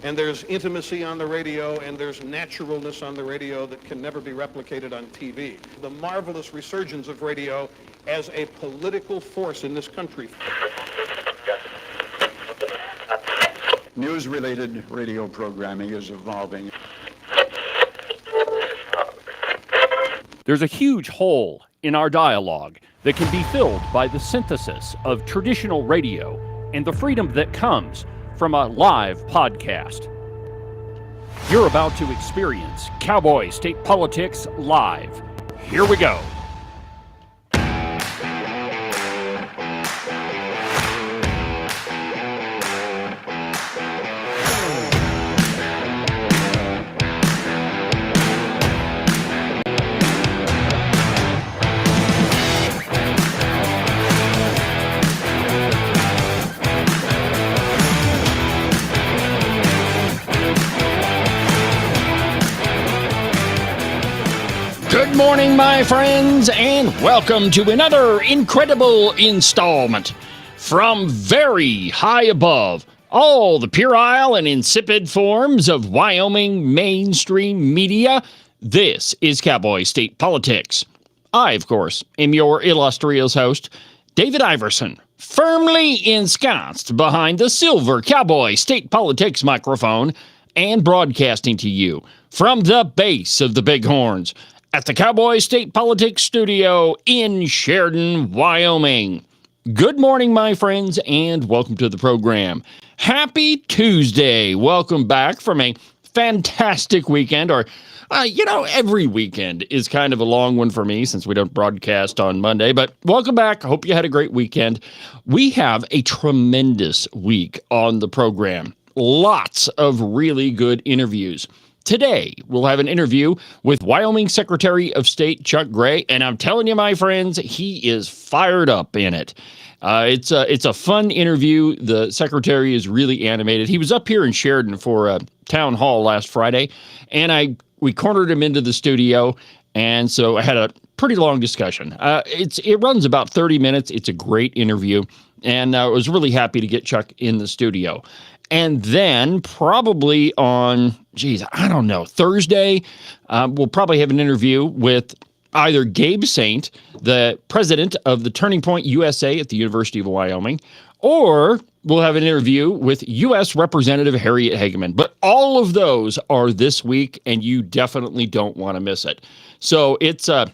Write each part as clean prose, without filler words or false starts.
and there's intimacy on the radio, and there's naturalness on the radio that can never be replicated on TV. The marvelous resurgence of radio as a political force in this country. News-related radio programming is evolving. There's a huge hole in our dialogue that can be filled by the synthesis of traditional radio and the freedom that comes from a live podcast. You're about to experience Cowboy State Politics live. Here we go. Good morning, my friends, and welcome to another incredible installment from very high above all the puerile and insipid forms of Wyoming mainstream media. This is Cowboy State Politics. I, of course, am your illustrious host, David Iverson, firmly ensconced behind the silver Cowboy State Politics microphone and broadcasting to you from the base of the Bighorns at the Cowboy State Politics Studio in Sheridan, Wyoming. Good morning, my friends, and welcome to the program. Happy Tuesday. Welcome back from a fantastic weekend, or, every weekend is kind of a long one for me since we don't broadcast on Monday, but welcome back. I hope you had a great weekend. We have a tremendous week on the program. Lots of really good interviews. Today, we'll have an interview with Wyoming Secretary of State Chuck Gray, and I'm telling you, my friends, he is fired up in it. It's a fun interview. The secretary is really animated. He was up here in Sheridan for a town hall last Friday, and we cornered him into the studio, and so I had a pretty long discussion. It runs about 30 minutes. It's a great interview, and I was really happy to get Chuck in the studio. And then probably on, Thursday, we'll probably have an interview with either Gabe Saint, the president of the Turning Point USA at the University of Wyoming, or we'll have an interview with U.S. Representative Harriet Hageman. But all of those are this week, and you definitely don't want to miss it. So it's going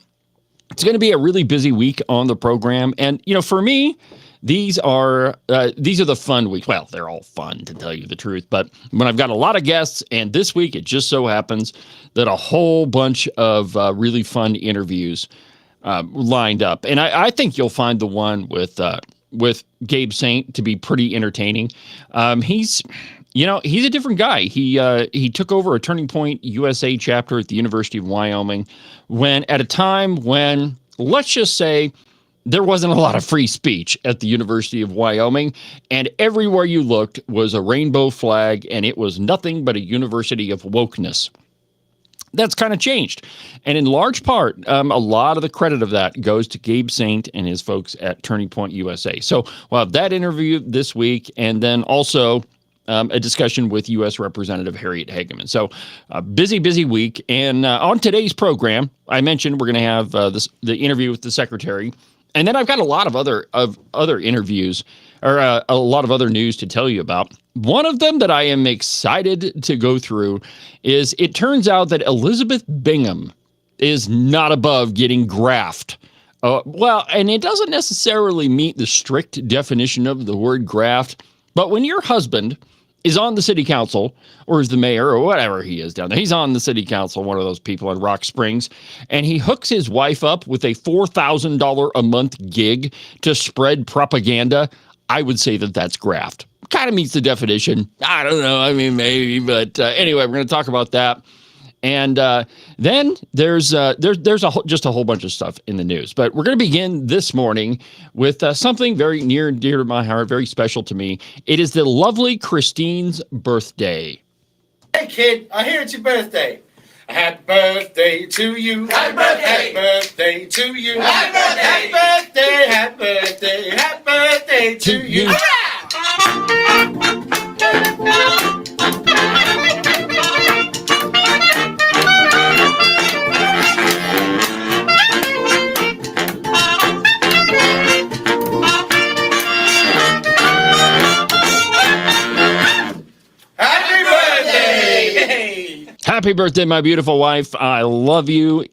to be a really busy week on the program. And, for me, These are the fun weeks. Well, they're all fun, to tell you the truth. But when I've got a lot of guests, and this week it just so happens that a whole bunch of really fun interviews lined up. And I think you'll find the one with Gabe Saint to be pretty entertaining. He's a different guy. He took over a Turning Point USA chapter at the University of Wyoming at a time when, let's just say, there wasn't a lot of free speech at the University of Wyoming, and everywhere you looked was a rainbow flag, and it was nothing but a university of wokeness. That's kind of changed. And in large part, a lot of the credit of that goes to Gabe Saint and his folks at Turning Point USA. So we'll have that interview this week, and then also a discussion with U.S. Representative Harriet Hageman. So a busy week. And on today's program, I mentioned we're going to have the interview with the secretary. And then I've got a lot of other interviews, or a lot of other news to tell you about. One of them that I am excited to go through is it turns out that Elizabeth Bingham is not above getting graft. And it doesn't necessarily meet the strict definition of the word graft, but when your husband is on the city council, or is the mayor, or whatever he is down there. He's on the city council, one of those people in Rock Springs, and he hooks his wife up with a $4,000 a month gig to spread propaganda. I would say that that's graft. Kind of meets the definition. I don't know. Maybe, but anyway, we're going to talk about that. And then there's just a whole bunch of stuff in the news. But we're going to begin this morning with something very near and dear to my heart, very special to me. It is the lovely Christine's birthday. Hey, kid, I hear it's your birthday. Happy birthday to you. Happy birthday. Happy birthday to you. Happy birthday. Happy birthday. Happy birthday. Happy birthday to you. Hurrah! Happy birthday, my beautiful wife. I love you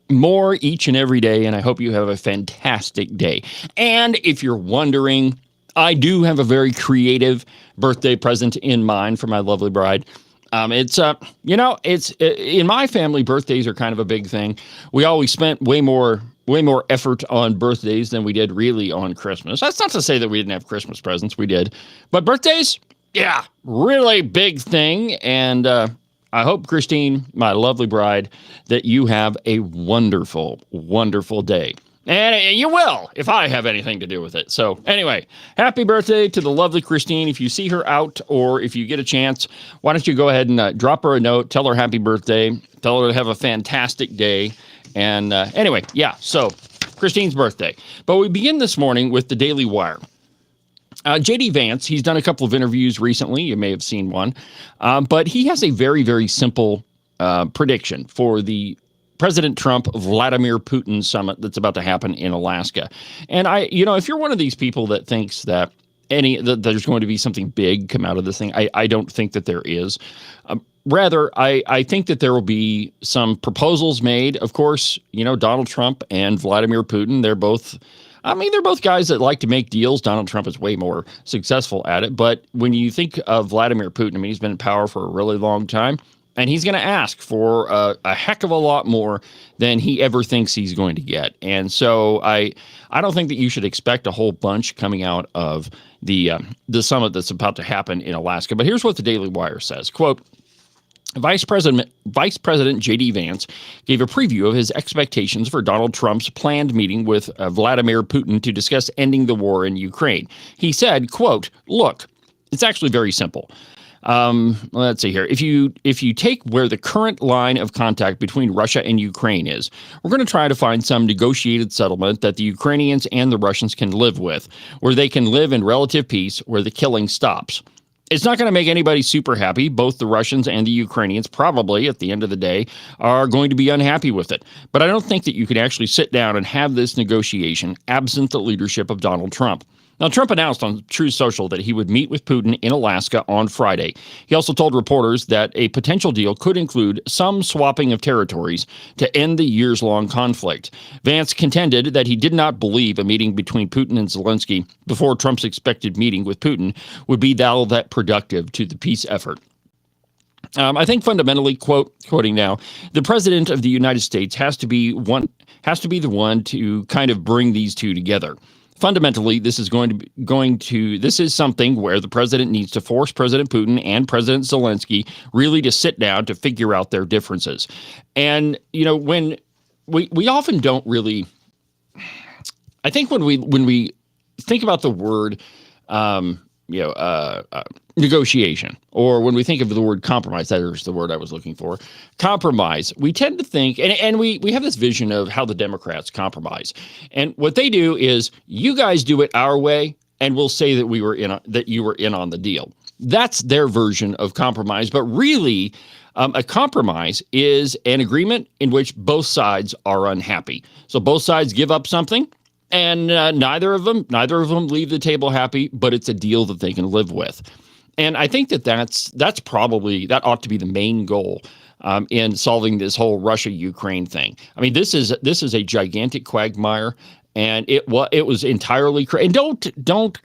more each and every day, and I hope you have a fantastic day. And if you're wondering, I do have a very creative birthday present in mind for my lovely bride. It's in my family, birthdays are kind of a big thing. We always spent way more effort on birthdays than we did really on Christmas. That's not to say that we didn't have Christmas presents. We did. But birthdays, yeah, really big thing. And I hope, Christine, my lovely bride, that you have a wonderful, wonderful day. And you will, if I have anything to do with it. So anyway, happy birthday to the lovely Christine. If you see her out or if you get a chance, why don't you go ahead and drop her a note, tell her happy birthday, tell her to have a fantastic day. And anyway, yeah, so Christine's birthday. But we begin this morning with the Daily Wire. J.D. Vance, he's done a couple of interviews recently. You may have seen one. But he has a very, very simple prediction for the President Trump Vladimir Putin summit that's about to happen in Alaska. And if you're one of these people that thinks that there's going to be something big come out of this thing, I don't think that there is. Rather, I think that there will be some proposals made. Of course, Donald Trump and Vladimir Putin, they're both guys that like to make deals. Donald Trump is way more successful at it. But when you think of Vladimir Putin, he's been in power for a really long time. And he's going to ask for a heck of a lot more than he ever thinks he's going to get. And so I don't think that you should expect a whole bunch coming out of the summit that's about to happen in Alaska. But here's what the Daily Wire says. Quote, Vice President J.D. Vance gave a preview of his expectations for Donald Trump's planned meeting with Vladimir Putin to discuss ending the war in Ukraine. He said, quote, look, it's actually very simple. Let's see here. If you take where the current line of contact between Russia and Ukraine is, we're going to try to find some negotiated settlement that the Ukrainians and the Russians can live with, where they can live in relative peace, where the killing stops. It's not going to make anybody super happy. Both the Russians and the Ukrainians probably, at the end of the day, are going to be unhappy with it. But I don't think that you can actually sit down and have this negotiation absent the leadership of Donald Trump. Now, Trump announced on Truth Social that he would meet with Putin in Alaska on Friday. He also told reporters that a potential deal could include some swapping of territories to end the years-long conflict. Vance contended that he did not believe a meeting between Putin and Zelensky before Trump's expected meeting with Putin would be all that productive to the peace effort. I think fundamentally, quoting now, the president of the United States has to be the one to kind of bring these two together. Fundamentally, this is this is something where the president needs to force President Putin and President Zelensky really to sit down to figure out their differences. And, when we often don't really, I think when we think about the word, negotiation, or when we think of the word compromise, that is the word I was looking for, compromise, we tend to think, and we have this vision of how the Democrats compromise. And what they do is, you guys do it our way, and we'll say that you were in on the deal. That's their version of compromise. But really, a compromise is an agreement in which both sides are unhappy. So both sides give up something, and neither of them leave the table happy, but it's a deal that they can live with. And I think that that ought to be the main goal in solving this whole Russia-Ukraine thing. I mean, this is a gigantic quagmire, and it was entirely and don't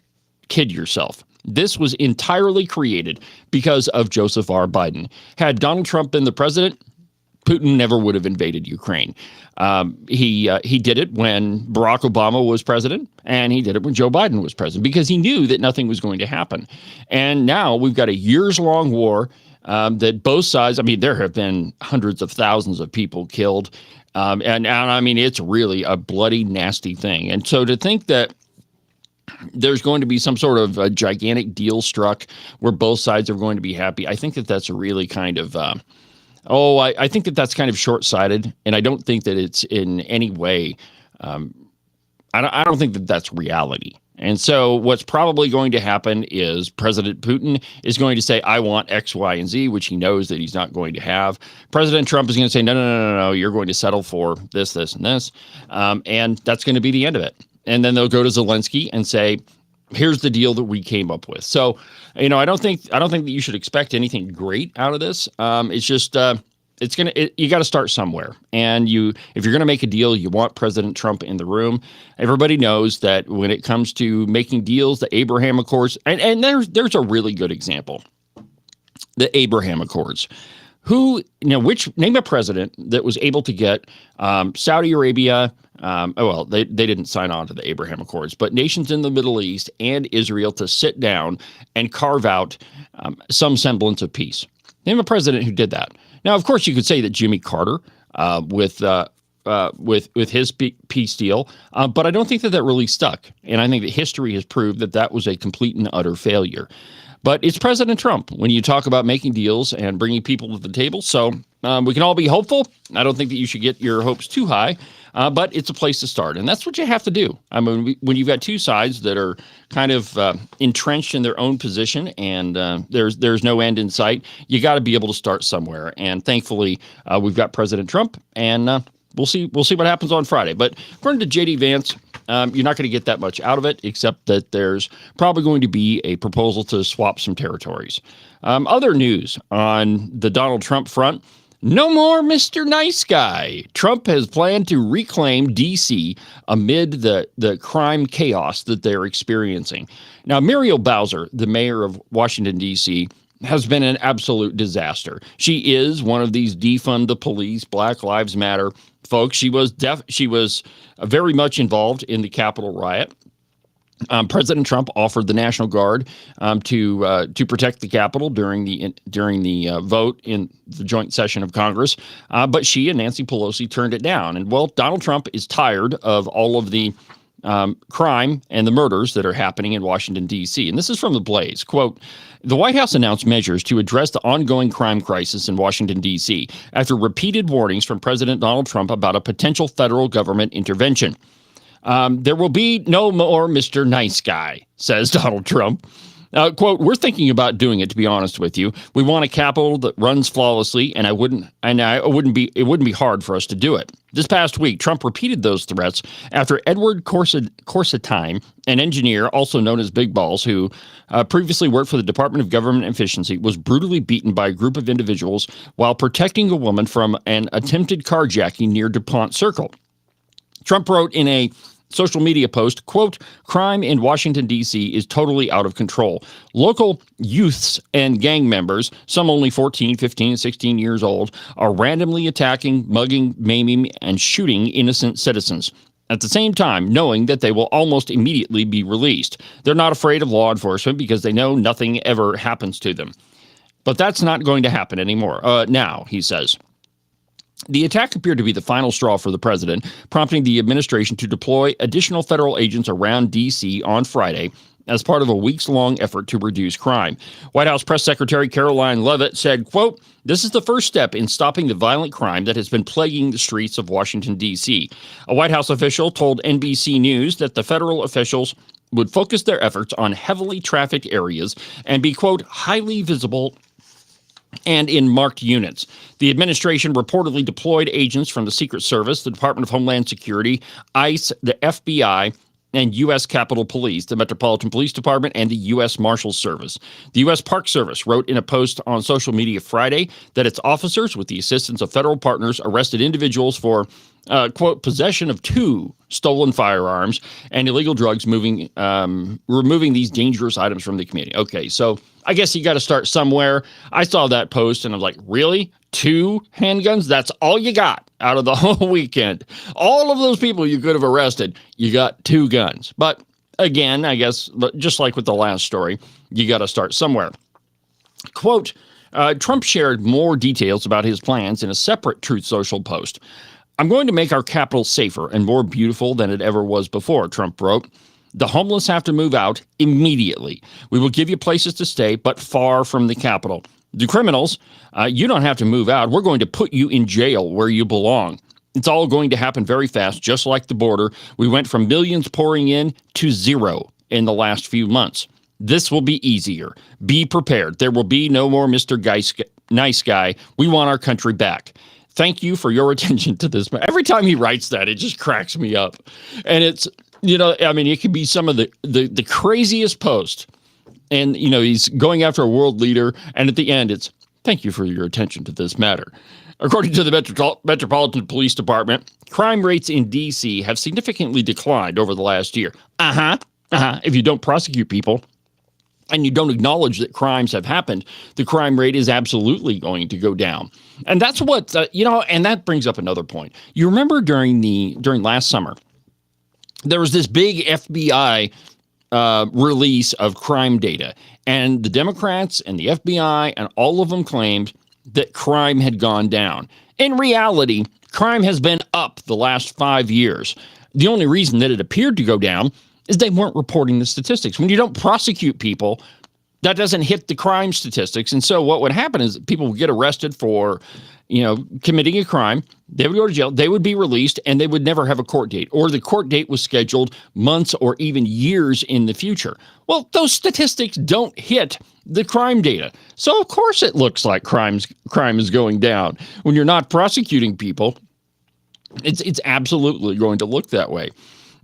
kid yourself. This was entirely created because of Joseph R. Biden. Had Donald Trump been the president, Putin never would have invaded Ukraine. He did it when Barack Obama was president, and he did it when Joe Biden was president, because he knew that nothing was going to happen. And now we've got a years-long war that both sides, there have been hundreds of thousands of people killed. And it's really a bloody, nasty thing. And so to think that there's going to be some sort of a gigantic deal struck where both sides are going to be happy, I think that that's a really kind of... I think that that's kind of short-sighted, and I don't think that it's in any way, I don't think that that's reality. And so what's probably going to happen is President Putin is going to say, I want X, Y, and Z, which he knows that he's not going to have. President Trump is going to say, no, you're going to settle for this, this, and this. And that's going to be the end of it. And then they'll go to Zelensky and say, here's the deal that we came up with. So, I don't think that you should expect anything great out of this. It's just, You got to start somewhere. And if you're going to make a deal, you want President Trump in the room. Everybody knows that when it comes to making deals, the Abraham Accords, and there's a really good example, the Abraham Accords. Name a president that was able to get Saudi Arabia, they didn't sign on to the Abraham Accords, but nations in the Middle East and Israel to sit down and carve out some semblance of peace. Name a president who did that. Now, of course, you could say that Jimmy Carter with his peace deal, but I don't think that really stuck. And I think that history has proved that was a complete and utter failure. But it's President Trump when you talk about making deals and bringing people to the table. So we can all be hopeful. I don't think that you should get your hopes too high, but it's a place to start. And that's what you have to do. I mean, when you've got two sides that are kind of entrenched in their own position and there's no end in sight, you got to be able to start somewhere. And thankfully, we've got President Trump, and we'll see what happens on Friday. But according to J.D. Vance, you're not going to get that much out of it, except that there's probably going to be a proposal to swap some territories. Other news on the Donald Trump front, no more Mr. Nice Guy. Trump has planned to reclaim D.C. amid the crime chaos that they're experiencing. Now, Muriel Bowser, the mayor of Washington, D.C., has been an absolute disaster. She is one of these defund the police, Black Lives Matter folks. She was very much involved in the Capitol riot. President Trump offered the National Guard to protect the Capitol during the vote in the joint session of Congress, but she and Nancy Pelosi turned it down. And Donald Trump is tired of all of the crime and the murders that are happening in Washington, D.C. And this is from The Blaze. Quote, the White House announced measures to address the ongoing crime crisis in Washington, D.C. after repeated warnings from President Donald Trump about a potential federal government intervention. There will be no more Mr. Nice Guy, says Donald Trump. Quote, we're thinking about doing it, to be honest with you. We want a Capitol that runs flawlessly, and it wouldn't be hard for us to do it. This past week, Trump repeated those threats after Edward Corsetine, an engineer also known as Big Balls, who previously worked for the Department of Government Efficiency, was brutally beaten by a group of individuals while protecting a woman from an attempted carjacking near DuPont Circle. Trump wrote in a social media post, quote, crime in Washington, D.C. is totally out of control. Local youths and gang members, some only 14, 15, 16 years old, are randomly attacking, mugging, maiming, and shooting innocent citizens. At the same time, knowing that they will almost immediately be released. They're not afraid of law enforcement because they know nothing ever happens to them. But that's not going to happen anymore. Now, he says. The attack appeared to be the final straw for the president, prompting the administration to deploy additional federal agents around D.C. on Friday as part of a weeks-long effort to reduce crime. White House Press Secretary Caroline Leavitt said, quote, this is the first step in stopping the violent crime that has been plaguing the streets of Washington, D.C. A White House official told NBC News that the federal officials would focus their efforts on heavily trafficked areas and be, quote, highly visible and in marked units. The administration reportedly deployed agents from the Secret Service, the Department of Homeland Security, ICE, the FBI, and U.S. Capitol Police, the Metropolitan Police Department, and the U.S. Marshals Service. The U.S. Park Service wrote in a post on social media Friday that its officers, with the assistance of federal partners, arrested individuals for, quote, possession of 2 stolen firearms and illegal drugs, removing these dangerous items from the community. Okay, so I guess you got to start somewhere. I saw that post and I'm like, really? 2 handguns? That's all you got out of the whole weekend. All of those people you could have arrested, you got 2 guns. But again, I guess, just like with the last story, you got to start somewhere. Quote, Trump shared more details about his plans in a separate Truth Social post. I'm going to make our Capitol safer and more beautiful than it ever was before, Trump wrote. The homeless have to move out immediately. We will give you places to stay, but far from the Capitol. The criminals, you don't have to move out. We're going to put you in jail where you belong. It's all going to happen very fast, just like the border. We went from millions pouring in to 0 in the last few months. This will be easier. Be prepared. There will be no more Mr. Nice Guy. We want our country back. Thank you for your attention to this. Every time he writes that, it just cracks me up. And it's, I mean, it could be some of the craziest post. And, he's going after a world leader. And at the end, it's, thank you for your attention to this matter. According to the Metropolitan Police Department, crime rates in D.C. have significantly declined over the last year. If you don't prosecute people and you don't acknowledge that crimes have happened, the crime rate is absolutely going to go down. And that's what, and that brings up another point. You remember during last summer, there was this big FBI release of crime data, and the Democrats and the FBI and all of them claimed that crime had gone down. In reality, crime has been up the last 5 years. The only reason that it appeared to go down is they weren't reporting the statistics. When you don't prosecute people, that doesn't hit the crime statistics. And so what would happen is people would get arrested for, committing a crime. They would go to jail. They would be released, and they would never have a court date, or the court date was scheduled months or even years in the future. Well, those statistics don't hit the crime data. So of course it looks like crime is going down. When you're not prosecuting people, it's absolutely going to look that way.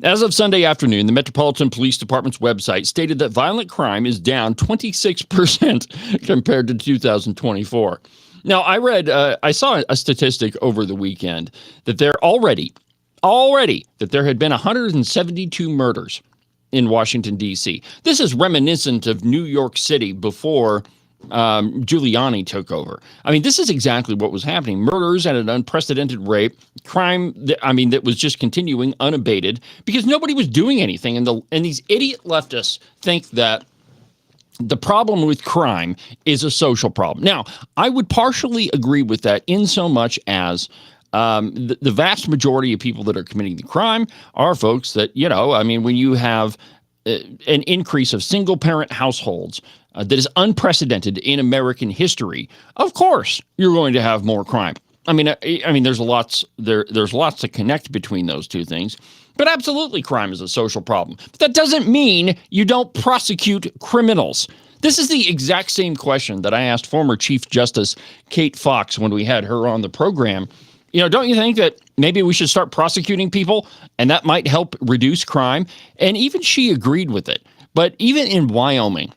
As of Sunday afternoon, the Metropolitan Police Department's website stated that violent crime is down 26% compared to 2024. Now, I saw a statistic over the weekend that there that there had been 172 murders in Washington, D.C. This is reminiscent of New York City before Giuliani took over. I mean, this is exactly what was happening. Murders at an unprecedented rate, crime that was just continuing unabated because nobody was doing anything. And these idiot leftists think that the problem with crime is a social problem. Now, I would partially agree with that in so much as the vast majority of people that are committing the crime are folks that, when you have an increase of single-parent households that is unprecedented in American history, of course you're going to have more crime. I mean, there's lots to connect between those two things, but absolutely crime is a social problem. But that doesn't mean you don't prosecute criminals. This is the exact same question that I asked former Chief Justice Kate Fox when we had her on the program. Don't you think that maybe we should start prosecuting people and that might help reduce crime? And even she agreed with it. But even in Wyoming,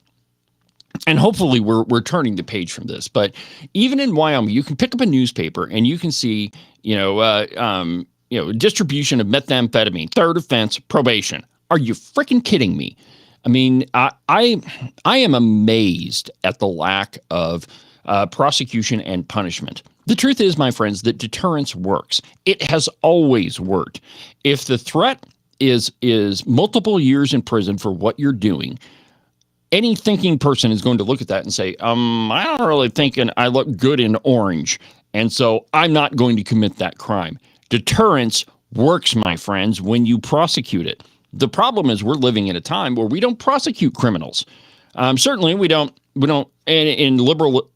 and hopefully we're turning the page from this, but even in Wyoming, you can pick up a newspaper and you can see, distribution of methamphetamine, third offense, probation. Are you freaking kidding me? I mean, I am amazed at the lack of prosecution and punishment. The truth is, my friends, that deterrence works. It has always worked. If the threat is multiple years in prison for what you're doing, any thinking person is going to look at that and say, I don't really think I look good in orange, and so I'm not going to commit that crime. Deterrence works, my friends, when you prosecute it. The problem is we're living in a time where we don't prosecute criminals. Certainly, we don't.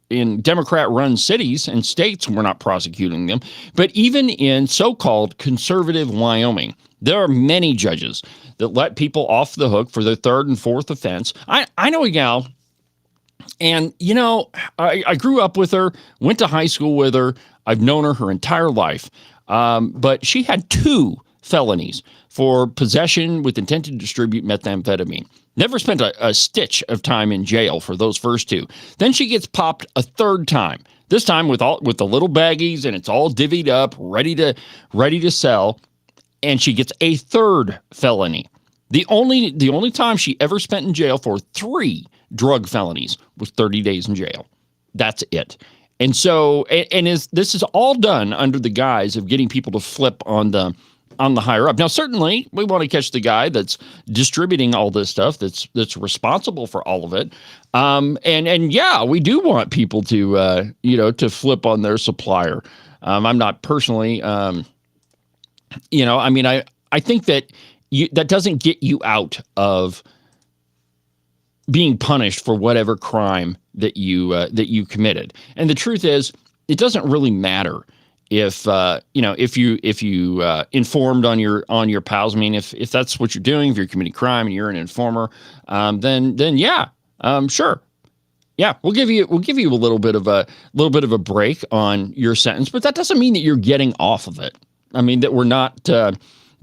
In Democrat-run cities and states, we're not prosecuting them. But even in so-called conservative Wyoming, there are many judges that let people off the hook for their third and fourth offense. I know a gal, and, I grew up with her, went to high school with her. I've known her entire life. But she had 2 felonies for possession with intent to distribute methamphetamine. Never spent a stitch of time in jail for those first 2. Then she gets popped a third time. This time with the little baggies, and it's all divvied up, ready to sell. And she gets a third felony. The only time she ever spent in jail for 3 drug felonies was 30 days in jail. That's it. And so, this is all done under the guise of getting people to flip on the higher up. Now, certainly, we want to catch the guy that's distributing all this stuff, that's responsible for all of it. And yeah, we do want people to to flip on their supplier. I'm not personally, I think that that doesn't get you out of being punished for whatever crime that you committed. And the truth is, it doesn't really matter if you informed on your pals. I mean, if that's what you're doing, if you're committing crime and you're an informer, then yeah, sure. Yeah, we'll give you a little bit of a break on your sentence, but that doesn't mean that you're getting off of it. I mean, that we're not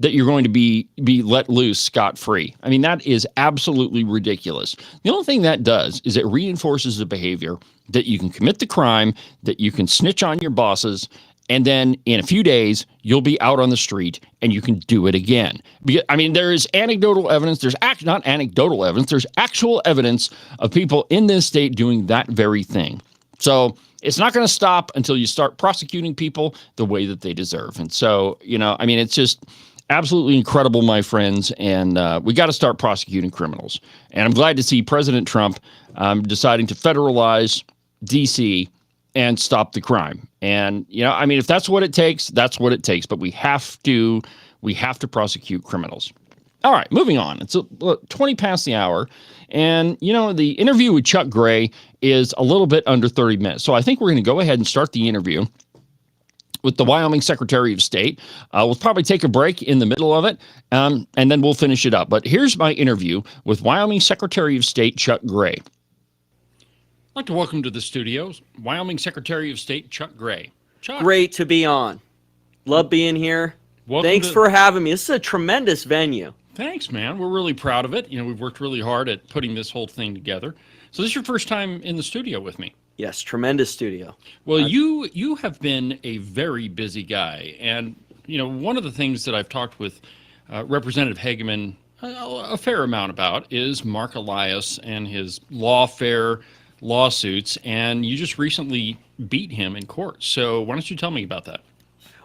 that you're going to be let loose scot-free. I mean, that is absolutely ridiculous. The only thing that does is it reinforces the behavior that you can commit the crime, that you can snitch on your bosses, And then in a few days, you'll be out on the street and you can do it again. I mean, there is anecdotal evidence. There's not anecdotal evidence. There's actual evidence of people in this state doing that very thing. So it's not going to stop until you start prosecuting people the way that they deserve. And so, I mean, it's just absolutely incredible, my friends. And we got to start prosecuting criminals. And I'm glad to see President Trump deciding to federalize D.C. and stop the crime. And, I mean, if that's what it takes, that's what it takes. But we have to prosecute criminals. All right, moving on. It's 20 past the hour. And, the interview with Chuck Gray is a little bit under 30 minutes. So I think we're going to go ahead and start the interview with the Wyoming Secretary of State. We'll probably take a break in the middle of it, and then we'll finish it up. But here's my interview with Wyoming Secretary of State Chuck Gray. I'd like to welcome to the studios Wyoming Secretary of State Chuck Gray. Chuck. Great to be on. Love being here. Thanks for having me. This is a tremendous venue. Thanks, man. We're really proud of it. We've worked really hard at putting this whole thing together. So this is your first time in the studio with me. Yes, tremendous studio. Well, you have been a very busy guy. And, one of the things that I've talked with Representative Hageman a fair amount about is Mark Elias and his lawfare lawsuits. And you just recently beat him in court. So why don't you tell me about that?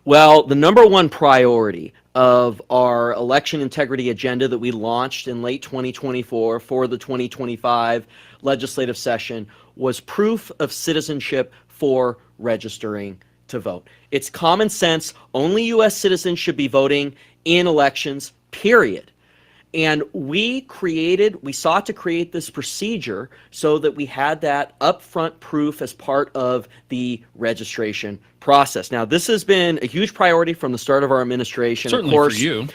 Well, the number one priority of our election integrity agenda that we launched in late 2024 for the 2025 legislative session was proof of citizenship for registering to vote. It's common sense. Only U.S. citizens should be voting in elections, period. And we sought to create this procedure so that we had that upfront proof as part of the registration process. Now, this has been a huge priority from the start of our administration. Certainly of course, for you.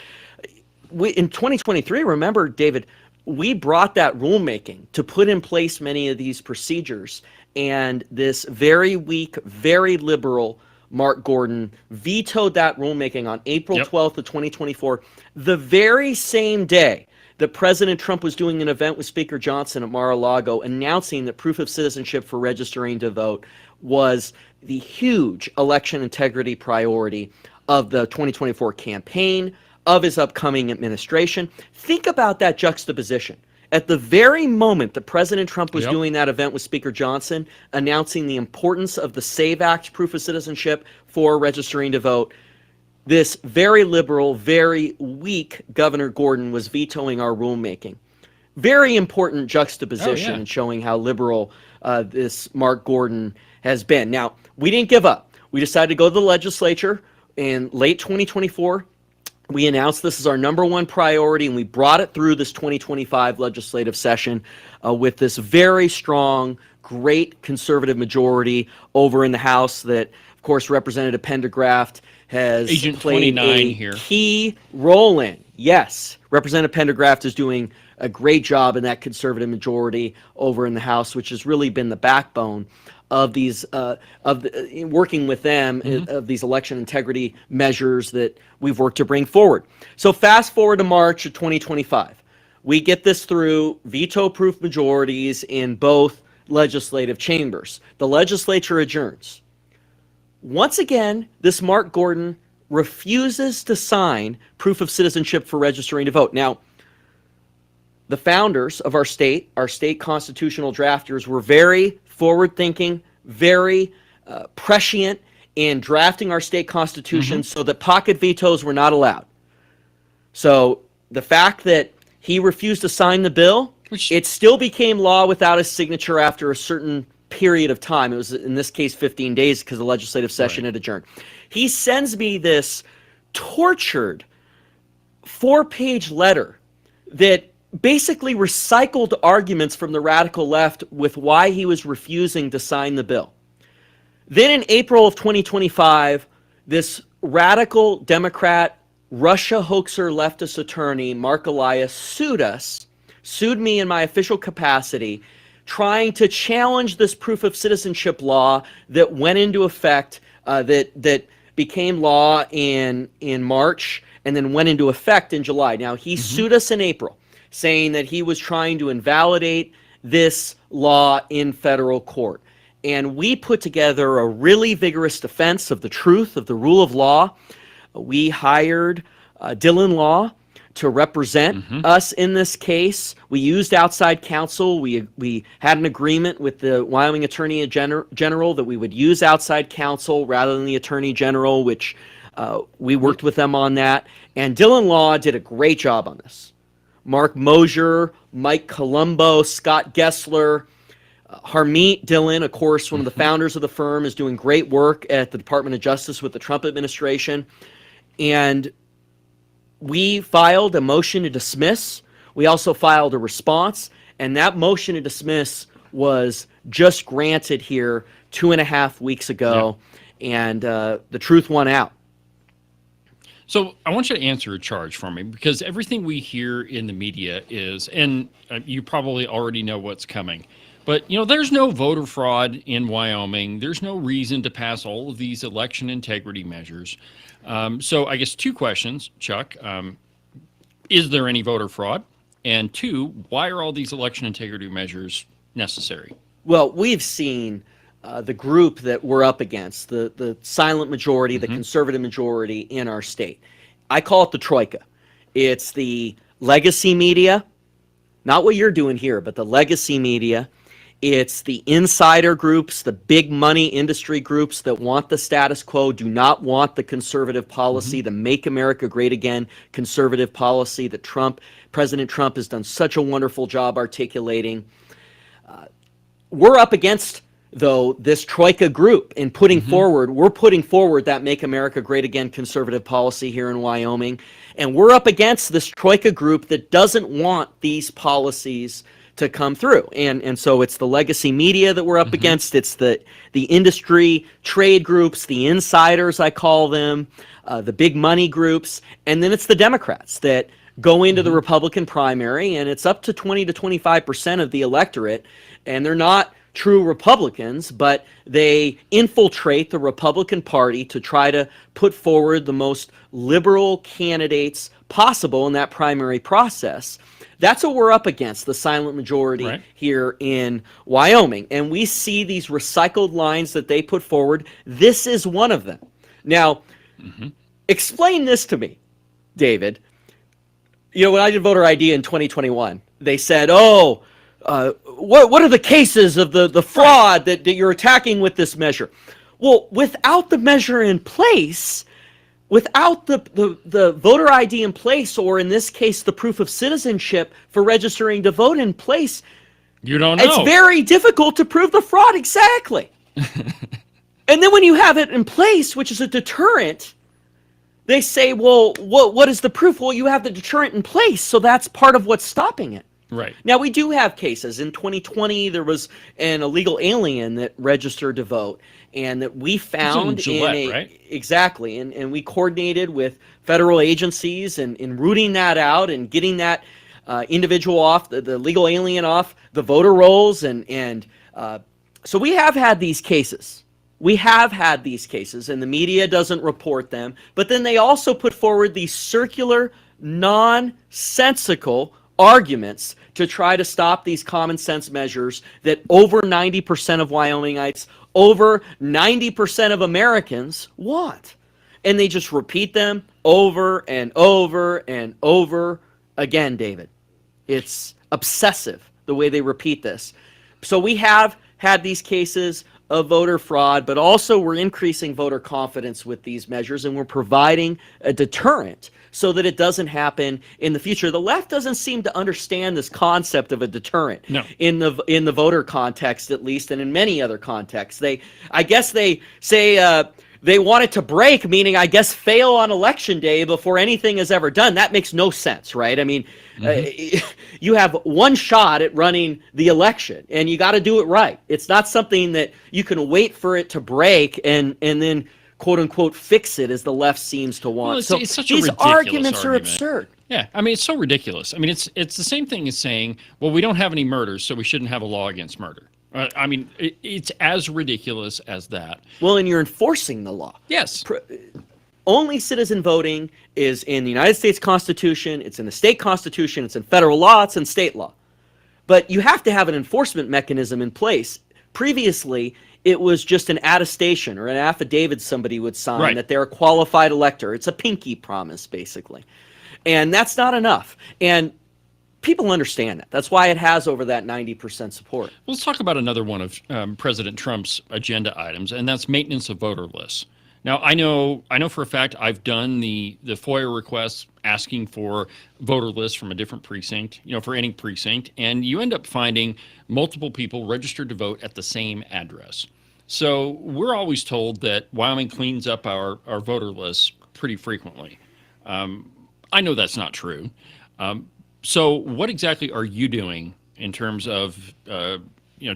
In 2023, remember, David, we brought that rulemaking to put in place many of these procedures. And this very weak, very liberal Mark Gordon vetoed that rulemaking on April 12th of 2024, the very same day that President Trump was doing an event with Speaker Johnson at Mar-a-Lago announcing that proof of citizenship for registering to vote was the huge election integrity priority of the 2024 campaign, of his upcoming administration. Think about that juxtaposition. At the very moment that President Trump was doing that event with Speaker Johnson, announcing the importance of the SAVE Act proof of citizenship for registering to vote, this very liberal, very weak Governor Gordon was vetoing our rulemaking. Very important juxtaposition in showing how liberal this Mark Gordon has been. Now, we didn't give up. We decided to go to the legislature in late 2024. We announced this as our number one priority, and we brought it through this 2025 legislative session with this very strong, great conservative majority over in the House that, of course, Representative Pendergraft has Agent played 29 a here. key role in. Yes, Representative Pendergraft is doing a great job in that conservative majority over in the House, which has really been the backbone of these working with them of these election integrity measures that we've worked to bring forward. So fast forward to March of 2025. We get this through veto-proof majorities in both legislative chambers. The legislature adjourns. Once again, this Mark Gordon refuses to sign proof of citizenship for registering to vote. Now, the founders of our state constitutional drafters, were very forward-thinking, very prescient in drafting our state constitution so that pocket vetoes were not allowed. So the fact that he refused to sign the bill, it still became law without his signature after a certain period of time. It was, in this case, 15 days because the legislative session had adjourned. He sends me this tortured 4-page letter that basically recycled arguments from the radical left with why he was refusing to sign the bill. Then in April of 2025, this radical Democrat, Russia hoaxer leftist attorney, Mark Elias, sued me in my official capacity, trying to challenge this proof of citizenship law that went into effect, that became law in March and then went into effect in July. Now, he sued us in April, saying that he was trying to invalidate this law in federal court. And we put together a really vigorous defense of the truth of the rule of law. We hired Dylan Law to represent us in this case. We used outside counsel. We had an agreement with the Wyoming Attorney General that we would use outside counsel rather than the Attorney General, which we worked with them on that. And Dylan Law did a great job on this. Mark Mosier, Mike Colombo, Scott Gessler, Harmeet Dillon, of course, one of the founders of the firm, is doing great work at the Department of Justice with the Trump administration. And we filed a motion to dismiss. We also filed a response. And that motion to dismiss was just granted here 2.5 weeks ago. Yeah. And the truth won out. So I want you to answer a charge for me, because everything we hear in the media is, and you probably already know what's coming, but there's no voter fraud in Wyoming. There's no reason to pass all of these election integrity measures. So I guess 2 questions, Chuck. Is there any voter fraud? And 2, why are all these election integrity measures necessary? Well, we've seen the group that we're up against, the silent majority, the conservative majority in our state. I call it the troika. It's the legacy media, not what you're doing here, but the legacy media. It's the insider groups, the big money industry groups that want the status quo, do not want the conservative policy, the Make America Great Again conservative policy that President Trump has done such a wonderful job articulating. We're up against, though, this troika group in putting forward, we're putting forward that Make America Great Again conservative policy here in Wyoming. And we're up against this troika group that doesn't want these policies to come through. And so it's the legacy media that we're up against. It's the industry trade groups, the insiders, I call them, the big money groups. And then it's the Democrats that go into the Republican primary, and it's up to 20 to 25% of the electorate. And they're not true Republicans, but they infiltrate the Republican Party to try to put forward the most liberal candidates possible in that primary process. That's what we're up against, the silent majority here in Wyoming. And we see these recycled lines that they put forward. This is one of them. Now, explain this to me, David. When I did voter ID in 2021, they said, what are the cases of the fraud that you're attacking with this measure? Well, without the measure in place, without the voter ID in place, or in this case, the proof of citizenship for registering to vote in place, you don't know. It's very difficult to prove the fraud. Exactly. And then when you have it in place, which is a deterrent, they say, well, what is the proof? Well, you have the deterrent in place, so that's part of what's stopping it. Right. Now, we do have cases. In 2020, there was an illegal alien that registered to vote, and that we found Gillette, right? Exactly, and we coordinated with federal agencies in rooting that out and getting that individual off, the legal alien off the voter rolls, and so we have had these cases. We have had these cases, and the media doesn't report them, but then they also put forward these circular, nonsensical arguments to try to stop these common sense measures that over 90% of Wyomingites, over 90% of Americans want. And they just repeat them over and over and over again, David. It's obsessive the way they repeat this. So we have had these cases of voter fraud, but also we're increasing voter confidence with these measures, and we're providing a deterrent so that it doesn't happen in the future. The left doesn't seem to understand this concept of a deterrent in the voter context, at least, and in many other contexts. I guess they say they want it to break, meaning, I guess, fail on election day before anything is ever done. That makes no sense, right? I mean, you have one shot at running the election, and you got to do it right. It's not something that you can wait for it to break and then, quote unquote, fix it, as the left seems to want. Well, it's such these a ridiculous arguments are argument. absurd. Yeah, I mean, it's so ridiculous. I mean, it's the same thing as saying, well, we don't have any murders, so we shouldn't have a law against murder. I mean, it's as ridiculous as that. Well, and you're enforcing the law. Yes. Only citizen voting is in the United States Constitution, it's in the state constitution, it's in federal law, it's in state law. But you have to have an enforcement mechanism in place. Previously, it was just an attestation or an affidavit somebody would sign Right. that they're a qualified elector. It's a pinky promise, basically. And that's not enough. And people understand that. That's why it has over that 90% support. Let's talk about another one of President Trump's agenda items, and that's maintenance of voter lists. Now, I know for a fact I've done the FOIA requests asking for voter lists from a different precinct, for any precinct, and you end up finding multiple people registered to vote at the same address. So we're always told that Wyoming cleans up our voter lists pretty frequently. I know that's not true. So what exactly are you doing in terms of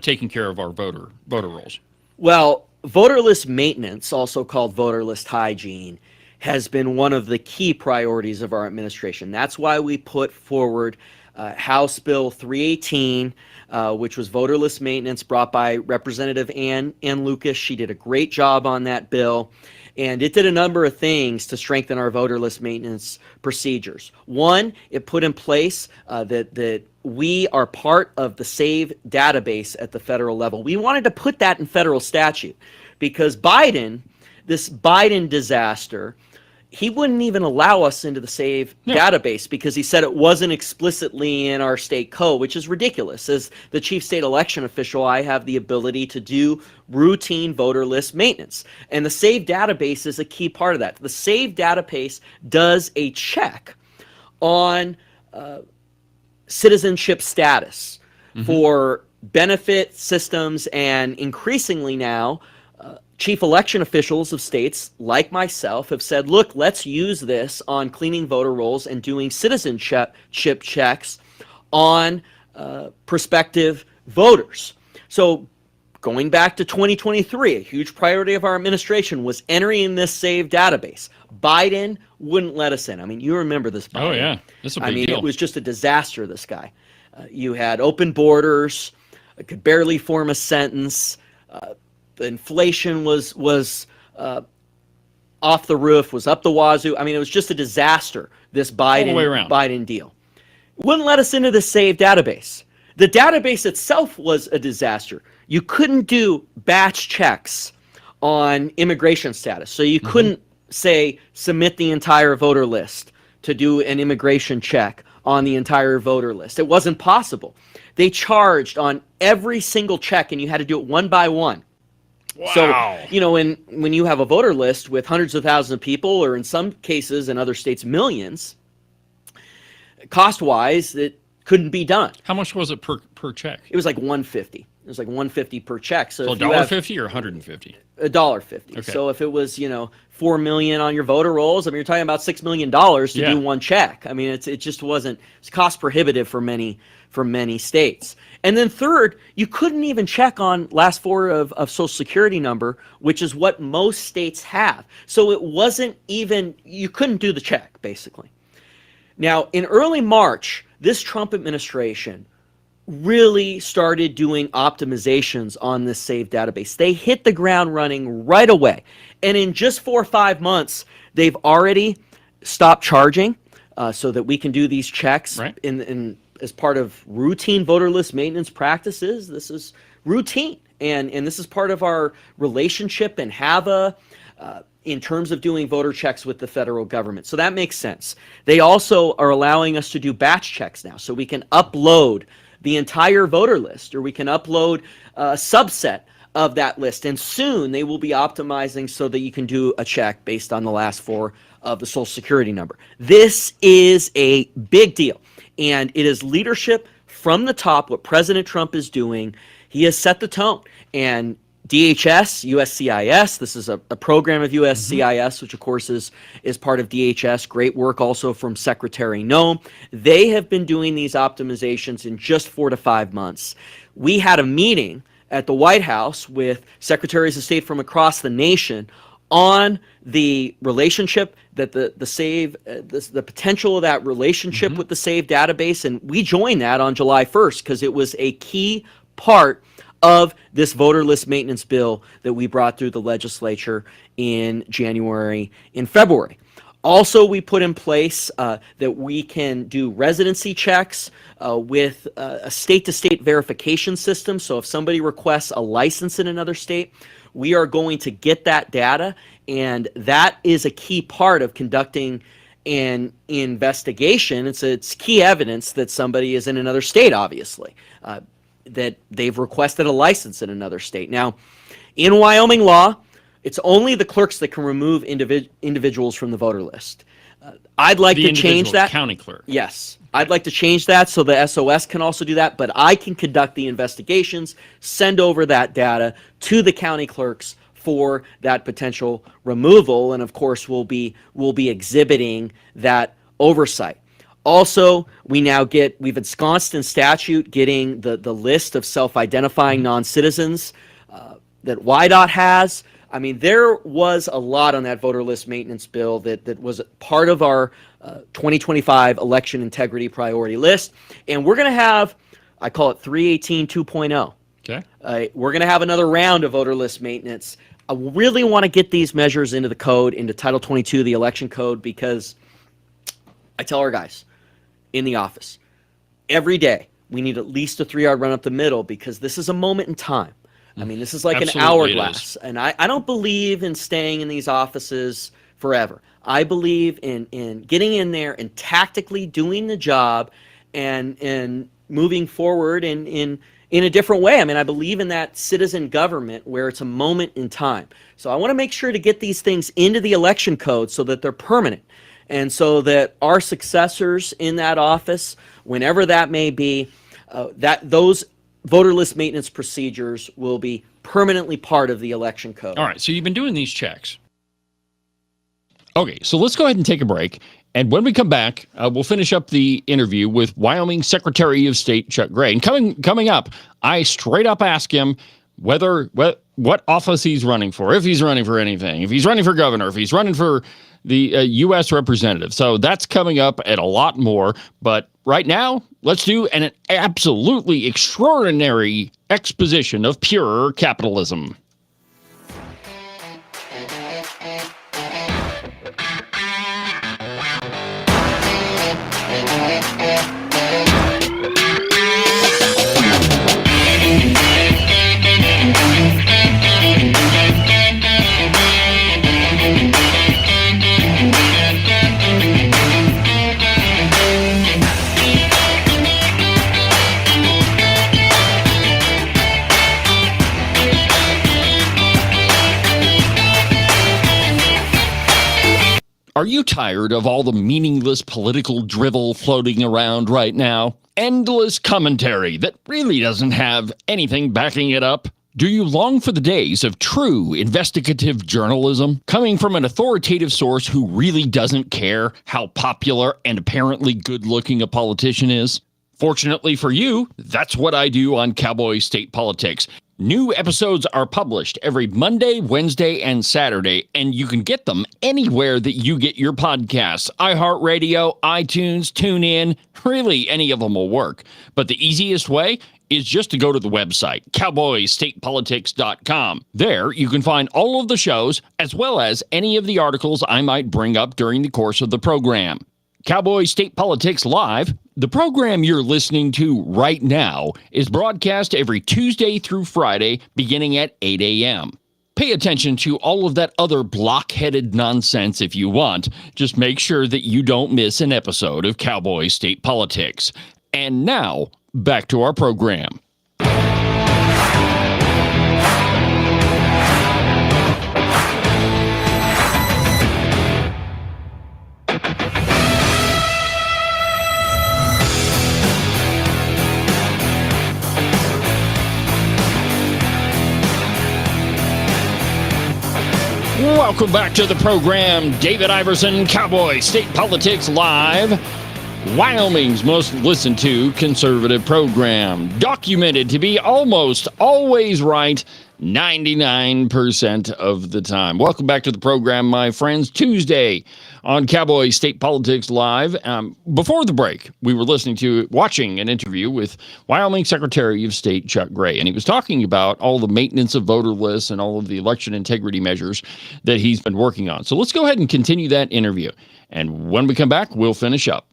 taking care of our voter rolls? Well, voter list maintenance, also called voter list hygiene, has been one of the key priorities of our administration. That's why we put forward House Bill 318, which was voter list maintenance, brought by Representative Ann Lucas. She did a great job on that bill. And it did a number of things to strengthen our voter list maintenance procedures. One, it put in place that we are part of the SAVE database at the federal level. We wanted to put that in federal statute because this Biden disaster, he wouldn't even allow us into the SAVE database because he said it wasn't explicitly in our state code, which is ridiculous. As the chief state election official, I have the ability to do routine voter list maintenance. And the SAVE database is a key part of that. The SAVE database does a check on citizenship status for benefit systems, and increasingly now, chief election officials of states like myself have said, look, let's use this on cleaning voter rolls and doing citizenship checks on prospective voters. So going back to 2023, a huge priority of our administration was entering this SAVE database. Biden wouldn't let us in. I mean, you remember this, Biden. Oh, yeah. This is a big deal. It was just a disaster, this guy. You had open borders, could barely form a sentence, the inflation was off the roof, was up the wazoo. I mean, it was just a disaster, this Biden deal. Wouldn't let us into the SAVE database. The database itself was a disaster. You couldn't do batch checks on immigration status. So you couldn't, say, submit the entire voter list to do an immigration check on the entire voter list. It wasn't possible. They charged on every single check, and you had to do it one by one. Wow. So, when you have a voter list with hundreds of thousands of people, or in some cases in other states, millions, cost-wise, it couldn't be done. How much was it per check? It was like $150. It was like $150 per check. So $1.50 or $150? $1.50. Okay. So if it was, $4 million on your voter rolls, I mean, you're talking about $6 million to do one check. I mean, it just wasn't. It's cost prohibitive for many states. And then third, you couldn't even check on last four of Social Security number, which is what most states have. So it wasn't even, you couldn't do the check, basically. Now, in early March, this Trump administration really started doing optimizations on this SAVE database. They hit the ground running right away. And in just 4 or 5 months, they've already stopped charging so that we can do these checks in as part of routine voter list maintenance practices. This is routine. And this is part of our relationship and HAVA in terms of doing voter checks with the federal government. So that makes sense. They also are allowing us to do batch checks now. So we can upload the entire voter list, or we can upload a subset of that list. And soon they will be optimizing so that you can do a check based on the last four of the Social Security number. This is a big deal. And it is leadership from the top, what President Trump is doing. He has set the tone. And DHS, USCIS, this is a program of USCIS, which of course is part of DHS. Great work also from Secretary Noem. They have been doing these optimizations in just 4 to 5 months. We had a meeting at the White House with secretaries of state from across the nation on the relationship that the potential of that relationship with the SAVE database, and we joined that on July 1st because it was a key part of this voter list maintenance bill that we brought through the legislature in February. Also, we put in place that we can do residency checks with a state-to-state verification system. So if somebody requests a license in another state, we are going to get that data, and that is a key part of conducting an investigation. It's key evidence that somebody is in another state, obviously, that they've requested a license in another state. Now, in Wyoming law, it's only the clerks that can remove individuals from the voter list. I'd like to change that. County clerk. Yes. I'd like to change that so the SOS can also do that, but I can conduct the investigations, send over that data to the county clerks for that potential removal, and of course we'll be exhibiting that oversight. Also, we've ensconced in statute getting the list of self-identifying non-citizens that WYDOT has. I mean, there was a lot on that voter list maintenance bill that was part of our 2025 election integrity priority list. And we're going to have, I call it 318 2.0. Okay. We're going to have another round of voter list maintenance. I really want to get these measures into the code, into Title 22 of the election code, because I tell our guys in the office, every day we need at least a 3-yard run up the middle, because this is a moment in time. I mean, this is like Absolutely an hourglass, and I don't believe in staying in these offices forever. I believe in getting in there and tactically doing the job and moving forward in a different way. I mean, I believe in that citizen government where it's a moment in time. So I want to make sure to get these things into the election code so that they're permanent, and so that our successors in that office, whenever that may be, that those voter list maintenance procedures will be permanently part of the election code. All right, so you've been doing these checks. Okay, so let's go ahead and take a break. And when we come back, we'll finish up the interview with Wyoming Secretary of State Chuck Gray. And coming up, I straight up ask him what office he's running for, if he's running for anything, if he's running for governor, if he's running for the U.S. representative. So that's coming up and a lot more. But right now, let's do an absolutely extraordinary exposition of pure capitalism. Are you tired of all the meaningless political drivel floating around right now? Endless commentary that really doesn't have anything backing it up? Do you long for the days of true investigative journalism, coming from an authoritative source who really doesn't care how popular and apparently good-looking a politician is? Fortunately for you, that's what I do on Cowboy State Politics. New episodes are published every Monday, Wednesday, and Saturday, and you can get them anywhere that you get your podcasts. iHeartRadio, iTunes, TuneIn, really any of them will work. But the easiest way is just to go to the website, cowboystatepolitics.com. There, you can find all of the shows, as well as any of the articles I might bring up during the course of the program. Cowboy State Politics Live, the program you're listening to right now, is broadcast every Tuesday through Friday, beginning at 8 a.m. Pay attention to all of that other block-headed nonsense if you want. Just make sure that you don't miss an episode of Cowboy State Politics. And now, back to our program. Welcome back to the program. David Iverson, Cowboy State Politics Live. Wyoming's most listened to conservative program. Documented to be almost always right, 99% of the time. Welcome back to the program, my friends. Tuesday on Cowboy State Politics Live. Before the break, we were watching an interview with Wyoming Secretary of State Chuck Gray, and he was talking about all the maintenance of voter lists and all of the election integrity measures that he's been working on. So let's go ahead and continue that interview. And when we come back, we'll finish up.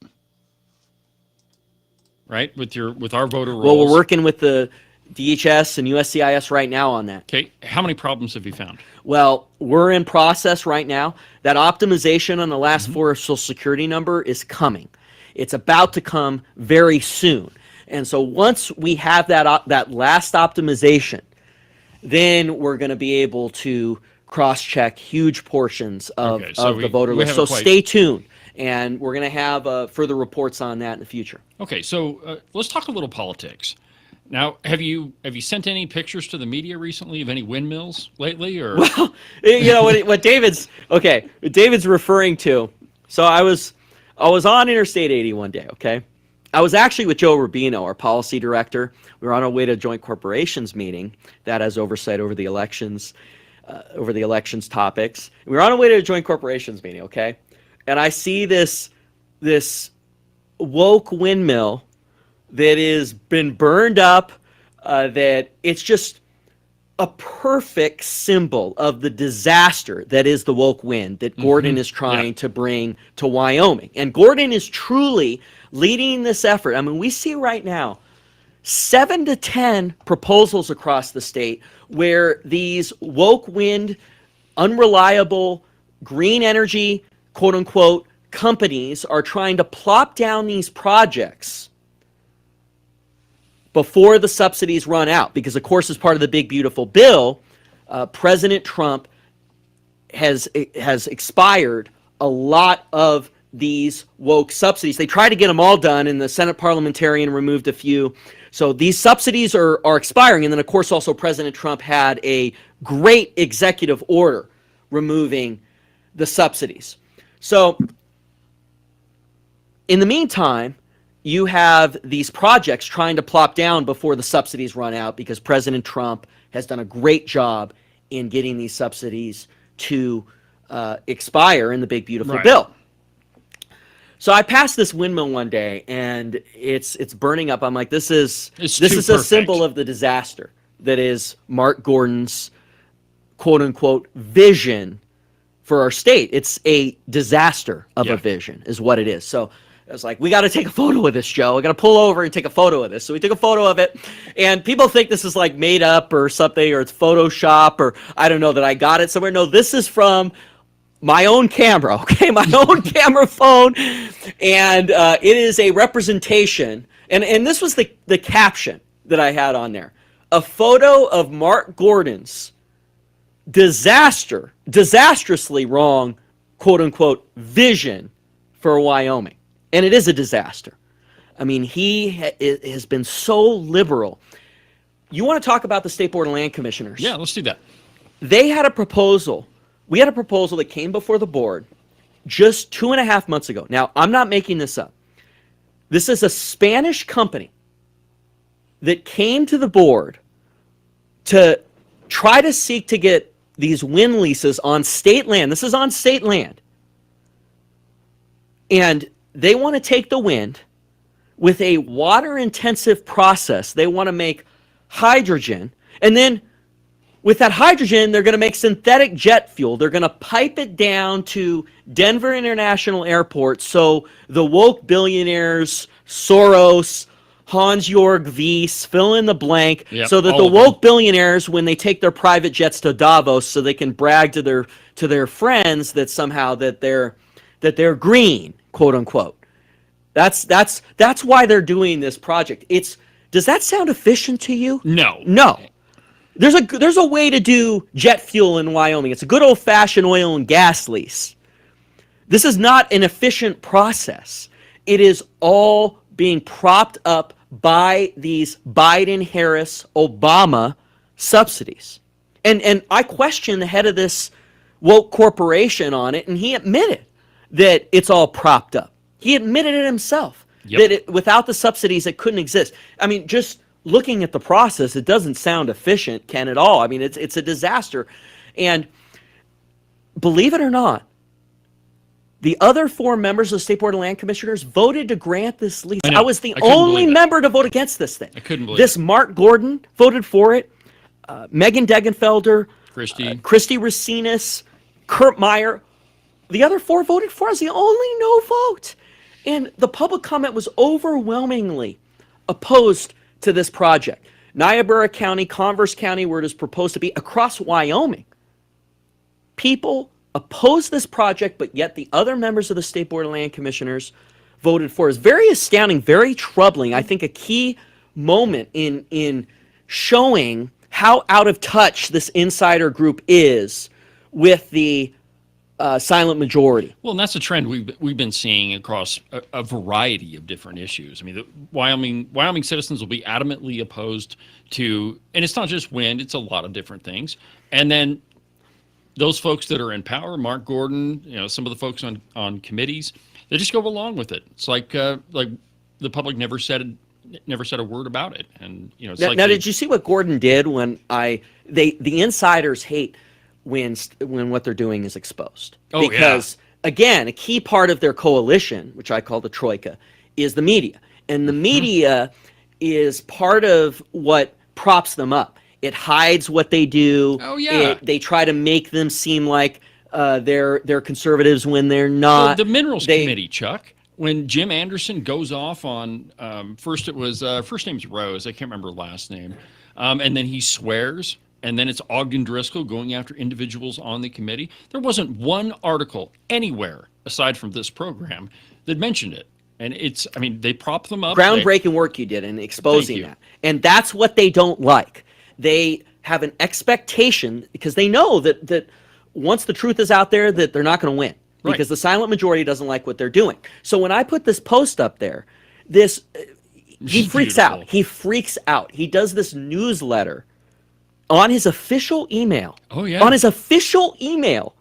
Right? With our voter rolls. Well, we're working with the DHS and USCIS right now on that. Okay. How many problems have you found? Well, we're in process right now. That optimization on the last four Social Security number is coming. It's about to come very soon. And so once we have that last optimization, then we're going to be able to cross-check huge portions of the voter list. So stay tuned. And we're going to have further reports on that in the future. Okay, so let's talk a little politics. Now, have you sent any pictures to the media recently of any windmills lately, or? Well, what David's referring to. So I was on Interstate 80 one day. Okay, I was actually with Joe Rubino, our policy director. We were on our way to a joint corporations meeting that has oversight over the elections topics. We were on our way to a joint corporations meeting. Okay, and I see this woke windmill that has been burned up, that it's just a perfect symbol of the disaster that is the woke wind that Gordon is trying to bring to Wyoming. And Gordon is truly leading this effort. I mean, we see right now 7 to 10 proposals across the state where these woke wind, unreliable, green energy, quote unquote, companies are trying to plop down these projects before the subsidies run out. Because, of course, as part of the big, beautiful bill, President Trump has expired a lot of these woke subsidies. They tried to get them all done, and the Senate parliamentarian removed a few. So these subsidies are expiring. And then, of course, also President Trump had a great executive order removing the subsidies. So in the meantime, you have these projects trying to plop down before the subsidies run out because President Trump has done a great job in getting these subsidies to expire in the big, beautiful bill. So I passed this windmill one day, and it's burning up. I'm like, this is a symbol of the disaster that is Mark Gordon's quote-unquote vision for our state. It's a disaster of a vision is what it is. So I was like, we got to take a photo of this, Joe. We got to pull over and take a photo of this. So we took a photo of it, and people think this is like made up or something, or it's Photoshop, or I don't know that I got it somewhere. No, this is from my own camera, okay? My own camera phone, and it is a representation, and this was the caption that I had on there. A photo of Mark Gordon's disastrously wrong, quote-unquote, vision for Wyoming. And it is a disaster. I mean, he has been so liberal. You want to talk about the State Board of Land Commissioners? Yeah, let's do that. They had a proposal. We had a proposal that came before the board just 2.5 months ago. Now, I'm not making this up. This is a Spanish company that came to the board to try to seek to get these wind leases on state land. This is on state land. And they want to take the wind with a water-intensive process. They want to make hydrogen, and then with that hydrogen, they're going to make synthetic jet fuel. They're going to pipe it down to Denver International Airport so the woke billionaires, Soros, Hans-Jörg Wyss, fill in the blank, so that the woke billionaires, when they take their private jets to Davos, so they can brag to their friends that somehow that they're green, quote unquote. That's why they're doing this project. Does that sound efficient to you? No. There's a way to do jet fuel in Wyoming. It's a good old-fashioned oil and gas lease. This is not an efficient process. It is all being propped up by these Biden, Harris, Obama subsidies. And I questioned the head of this woke corporation on it, and he admitted that it's all propped up. He admitted it himself, that without the subsidies, it couldn't exist. I mean, just looking at the process, it doesn't sound efficient, Ken, at all. I mean, it's a disaster. And believe it or not, the other 4 members of the State Board of Land Commissioners voted to grant this lease. I was the only member to vote against this thing. I couldn't believe this. it. Mark Gordon voted for it. Megan Degenfelder, Christy Racinas, Kurt Meyer. The other 4 voted for us. The only no vote. And the public comment was overwhelmingly opposed to this project. Niobrara County, Converse County, where it is proposed to be, across Wyoming. People opposed this project, but yet the other members of the State Board of Land Commissioners voted for it. It's very astounding, very troubling. I think a key moment in showing how out of touch this insider group is with the silent majority. Well, and that's a trend we've been seeing across a variety of different issues. I mean, the Wyoming citizens will be adamantly opposed to, and it's not just wind; it's a lot of different things. And then those folks that are in power, Mark Gordon, some of the folks on committees, they just go along with it. It's like the public never said a word about it. And it's now, like did you see what Gordon did when the insiders hate when what they're doing is exposed? Oh, because again, a key part of their coalition, which I call the Troika, is the media, and the media is part of what props them up. It hides what they do. Oh, yeah. They try to make them seem like they're conservatives when they're not. The Minerals Committee, Chuck. When Jim Anderson goes off on first name's Rose. I can't remember last name, and then he swears, and then it's Ogden Driscoll going after individuals on the committee. There wasn't one article anywhere aside from this program that mentioned it. And they prop them up. Groundbreaking work you did in exposing that, and that's what they don't like. They have an expectation because they know that once the truth is out there, that they're not going to win because the silent majority doesn't like what they're doing. So when I put this post up there, he freaks out. He freaks out. He does this newsletter on his official email. Oh, yeah. On his official email,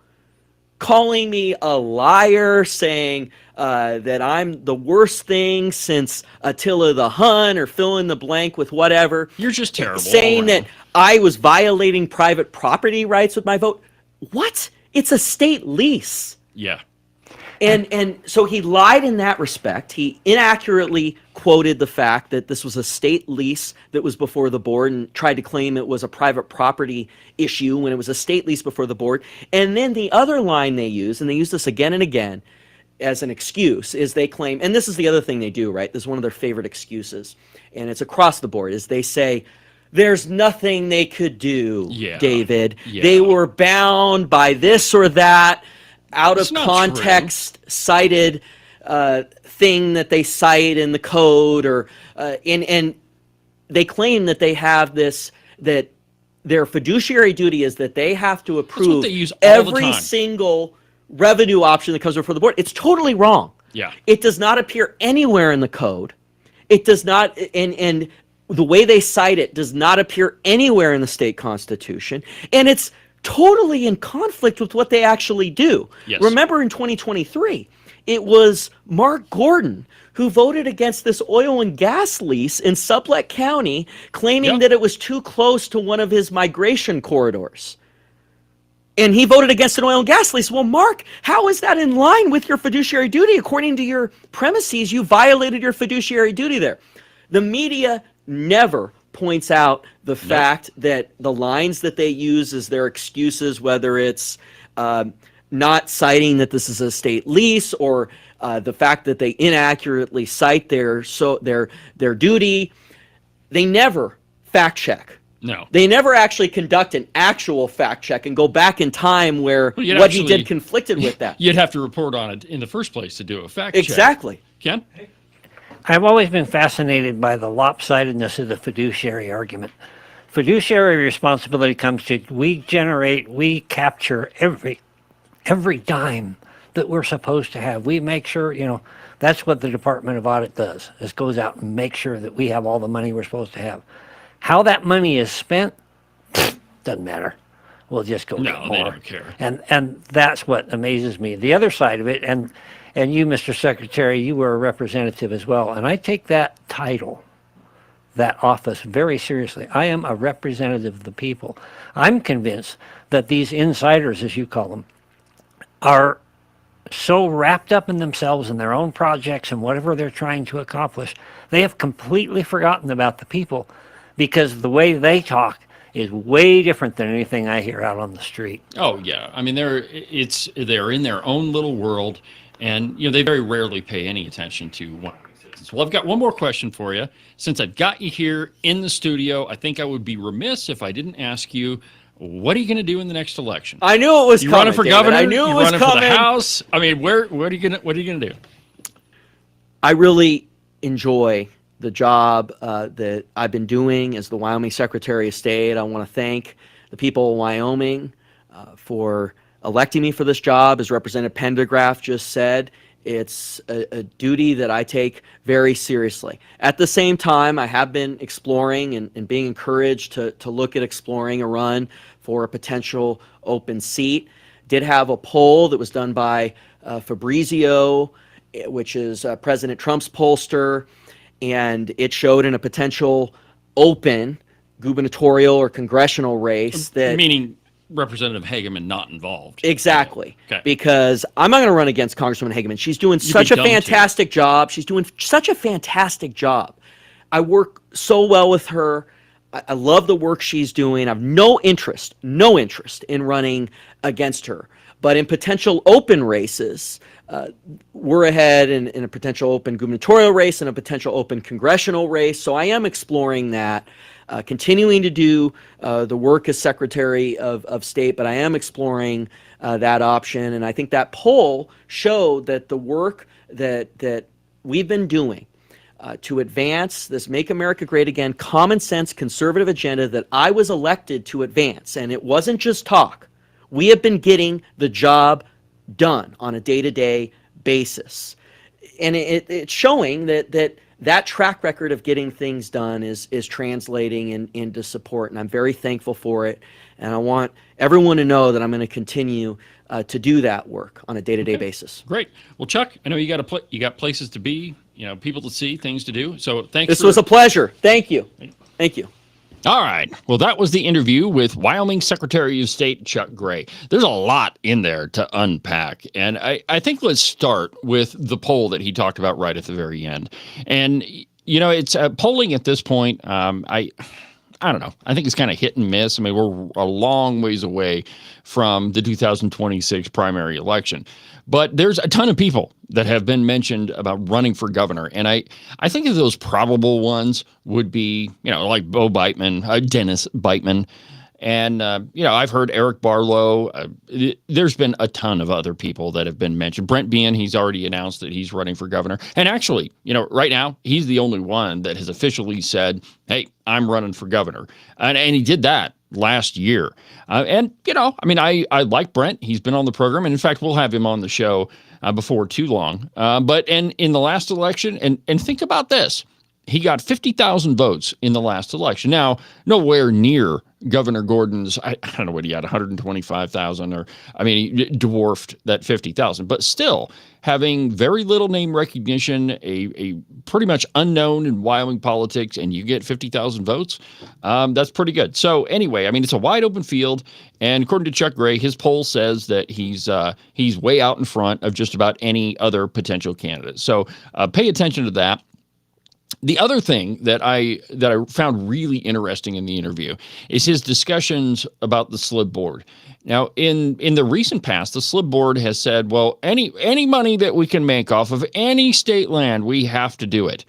calling me a liar, saying that I'm the worst thing since Attila the Hun, or fill in the blank with whatever. You're just terrible. Saying that I was violating private property rights with my vote. What? It's a state lease. Yeah. And so he lied in that respect. He inaccurately quoted the fact that this was a state lease that was before the board and tried to claim it was a private property issue when it was a state lease before the board. And then the other line they use, and they use this again and again as an excuse, is they claim, and this is the other thing they do, right? This is one of their favorite excuses, and it's across the board, is they say, there's nothing they could do, David. Yeah. They were bound by this or that out of context cited thing that they cite in the code, or and they claim that they have this, that their fiduciary duty is that they have to approve every single revenue option that comes before the board. It's totally wrong. Yeah. It does not appear anywhere in the code. It does not, and the way they cite it does not appear anywhere in the state constitution, and it's totally in conflict with what they actually do. Yes. Remember in 2023, it was Mark Gordon who voted against this oil and gas lease in Sublette County, claiming that it was too close to one of his migration corridors. And he voted against an oil and gas lease. Well, Mark, how is that in line with your fiduciary duty? According to your premises, you violated your fiduciary duty there. The media never points out the fact that the lines that they use as their excuses, whether it's not citing that this is a state lease, or the fact that they inaccurately cite their duty, they never fact check. No. They never actually conduct an actual fact check and go back in time where what he did conflicted with that. You'd have to report on it in the first place to do a fact check. Exactly. Ken? I've always been fascinated by the lopsidedness of the fiduciary argument. Fiduciary responsibility comes to we capture every dime that we're supposed to have. We make sure, that's what the Department of Audit does, is goes out and makes sure that we have all the money we're supposed to have. How that money is spent, doesn't matter. We'll just go get more. No, they don't care. And that's what amazes me. The other side of it, and you, Mr. Secretary, you were a representative as well, and I take that title that office very seriously. I am a representative of the people. I'm convinced that these insiders, as you call them, are so wrapped up in themselves and their own projects and whatever they're trying to accomplish, they have completely forgotten about the people, because the way they talk is way different than anything I hear out on the street. Oh yeah, I mean they're in their own little world, and they very rarely pay any attention to one. Well, I've got one more question for you. Since I've got you here in the studio, I think I would be remiss if I didn't ask you, what are you going to do in the next election? I knew it was You coming, running for David. governor? I knew it You was running coming. for the House? I mean, what are you going to do? I really enjoy the job that I've been doing as the Wyoming Secretary of State. I want to thank the people of Wyoming for electing me for this job. As Representative Pendergraft just said, it's a duty that I take very seriously. At the same time, I have been exploring and being encouraged to look at exploring a run for a potential open seat. Did have a poll that was done by Fabrizio, which is President Trump's pollster, and it showed in a potential open gubernatorial or congressional race that... Meaning Representative Hageman not involved. Exactly. Okay. Because I'm not going to run against Congresswoman Hageman. She's doing such a fantastic job. She's doing such a fantastic job. I work so well with her. I love the work she's doing. I have no interest in running against her. But in potential open races, we're ahead in a potential open gubernatorial race and a potential open congressional race. So I am exploring that. Continuing to do the work as Secretary of State, but I am exploring that option. And I think that poll showed that the work that we've been doing to advance this Make America Great Again common sense conservative agenda that I was elected to advance, and it wasn't just talk. We have been getting the job done on a day-to-day basis. And it's showing that track record of getting things done is translating into support, and I'm very thankful for it. And I want everyone to know that I'm going to continue to do that work on a day-to-day basis. Great. Well, Chuck, I know you got places to be, people to see, things to do. So thanks. This was a pleasure. Thank you. Thank you. All right. Well, that was the interview with Wyoming Secretary of State Chuck Gray. There's a lot in there to unpack. And I think let's start with the poll that he talked about right at the very end. And, it's polling at this point. I don't know. I think it's kind of hit and miss. I mean, we're a long ways away from the 2026 primary election. But there's a ton of people that have been mentioned about running for governor. And I think of those probable ones would be, like Bo Beitman, Dennis Beitman. And, I've heard Eric Barlow. There's been a ton of other people that have been mentioned. Brent Bean, he's already announced that he's running for governor. And actually, right now, he's the only one that has officially said, hey, I'm running for governor. And he did that last year. I like Brent. He's been on the program. And in fact, we'll have him on the show before too long. But in the last election, and think about this, he got 50,000 votes in the last election. Now, nowhere near Governor Gordon's, I don't know what he had, 125,000, he dwarfed that 50,000. But still, having very little name recognition, a pretty much unknown in Wyoming politics, and you get 50,000 votes, that's pretty good. So anyway, it's a wide open field, and according to Chuck Gray, his poll says that he's way out in front of just about any other potential candidate. So pay attention to that. The other thing that I found really interesting in the interview is his discussions about the SLIB board. Now, in the recent past, the SLIB board has said, well, any money that we can make off of any state land, we have to do it.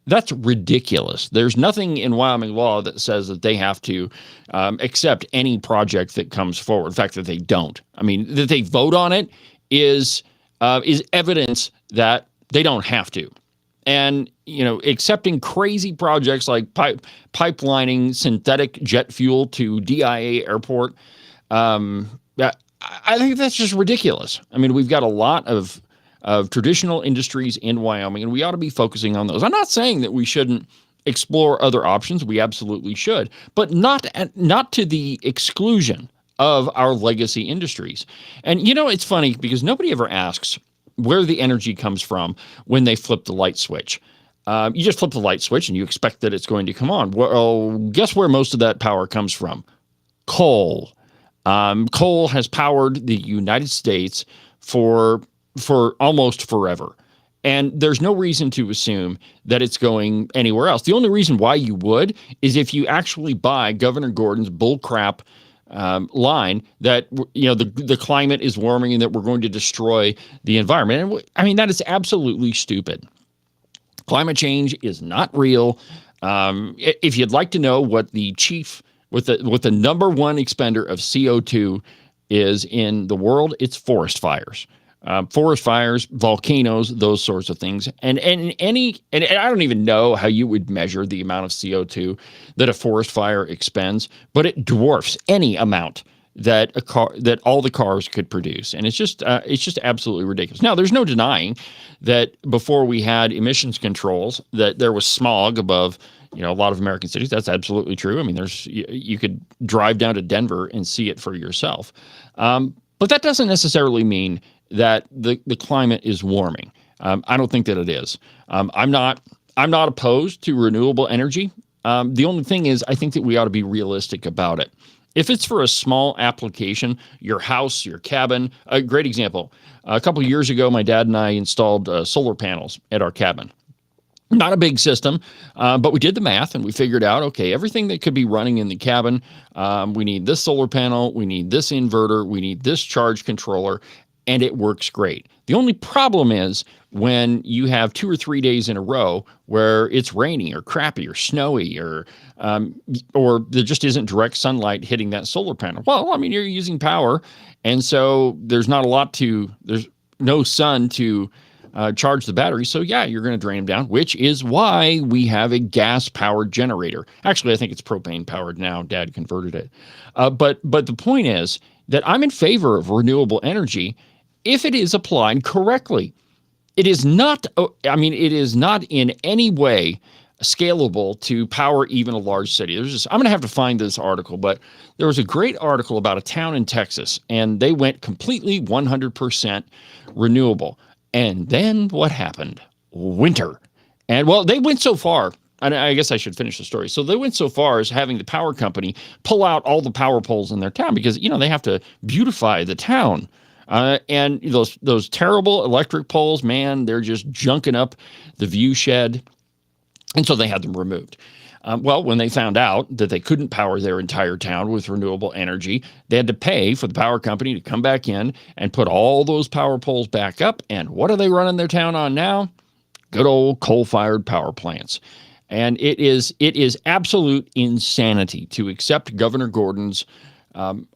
That's ridiculous. There's nothing in Wyoming law that says that they have to accept any project that comes forward. In fact, that they don't. That they vote on it is evidence that they don't have to. And, accepting crazy projects like pipelining synthetic jet fuel to DIA airport, I think that's just ridiculous. We've got a lot of traditional industries in Wyoming, and we ought to be focusing on those. I'm not saying that we shouldn't explore other options. We absolutely should, but not to the exclusion of our legacy industries. And, it's funny because nobody ever asks where the energy comes from when they flip the light switch. You just flip the light switch and you expect that it's going to come on. Well, guess where most of that power comes from? Coal. Coal has powered the United States for almost forever. And there's no reason to assume that it's going anywhere else. The only reason why you would is if you actually buy Governor Gordon's bullcrap line that, the climate is warming and that we're going to destroy the environment. And I mean, that is absolutely stupid. Climate change is not real. If you'd like to know what the number one expender of CO2 is in the world, it's forest fires. Forest fires, volcanoes, those sorts of things. And I don't even know how you would measure the amount of CO2 that a forest fire expends, but it dwarfs any amount that all the cars could produce. And it's just absolutely ridiculous. Now, there's no denying that before we had emissions controls, that there was smog above, a lot of American cities. That's absolutely true. I mean, you could drive down to Denver and see it for yourself. But that doesn't necessarily mean that the climate is warming. I don't think that it is. I'm not opposed to renewable energy. The only thing is, I think that we ought to be realistic about it. If it's for a small application, your house, your cabin, a great example. A couple of years ago, my dad and I installed solar panels at our cabin. Not a big system, but we did the math and we figured out, okay, everything that could be running in the cabin, we need this solar panel, we need this inverter, we need this charge controller, and it works great. The only problem is when you have 2 or 3 days in a row where it's rainy or crappy or snowy or there just isn't direct sunlight hitting that solar panel. Well, I mean, you're using power, and so there's no sun to charge the battery. So yeah, you're going to drain them down, which is why we have a gas-powered generator. Actually, I think it's propane-powered now. Dad converted it. But the point is that I'm in favor of renewable energy if it is applied correctly. It is not in any way scalable to power even a large city. I'm going to have to find this article, but there was a great article about a town in Texas, and they went completely 100% renewable. And then what happened? Winter. And well, they went so far, and I guess I should finish the story. So they went so far as having the power company pull out all the power poles in their town because, they have to beautify the town. And those terrible electric poles, man, they're just junking up the view shed. And so they had them removed. Well, when they found out that they couldn't power their entire town with renewable energy, they had to pay for the power company to come back in and put all those power poles back up. And what are they running their town on now? Good old coal-fired power plants. And it is absolute insanity to accept Governor Gordon's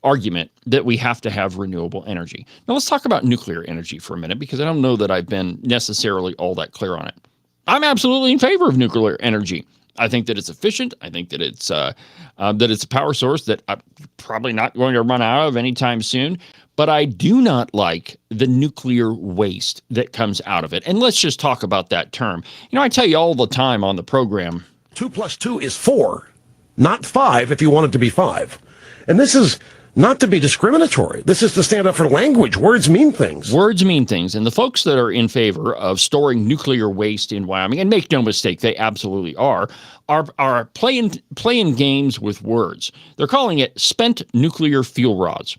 argument that we have to have renewable energy. Now, let's talk about nuclear energy for a minute, because I don't know that I've been necessarily all that clear on it. I'm absolutely in favor of nuclear energy. I think that it's efficient. I think that it's a power source that I'm probably not going to run out of anytime soon. But I do not like the nuclear waste that comes out of it. And let's just talk about that term. I tell you all the time on the program, 2 + 2 is 4, not 5 if you want it to be 5. And this is not to be discriminatory. This is to stand up for language. Words mean things. Words mean things. And the folks that are in favor of storing nuclear waste in Wyoming, and make no mistake, they absolutely are playing games with words. They're calling it spent nuclear fuel rods.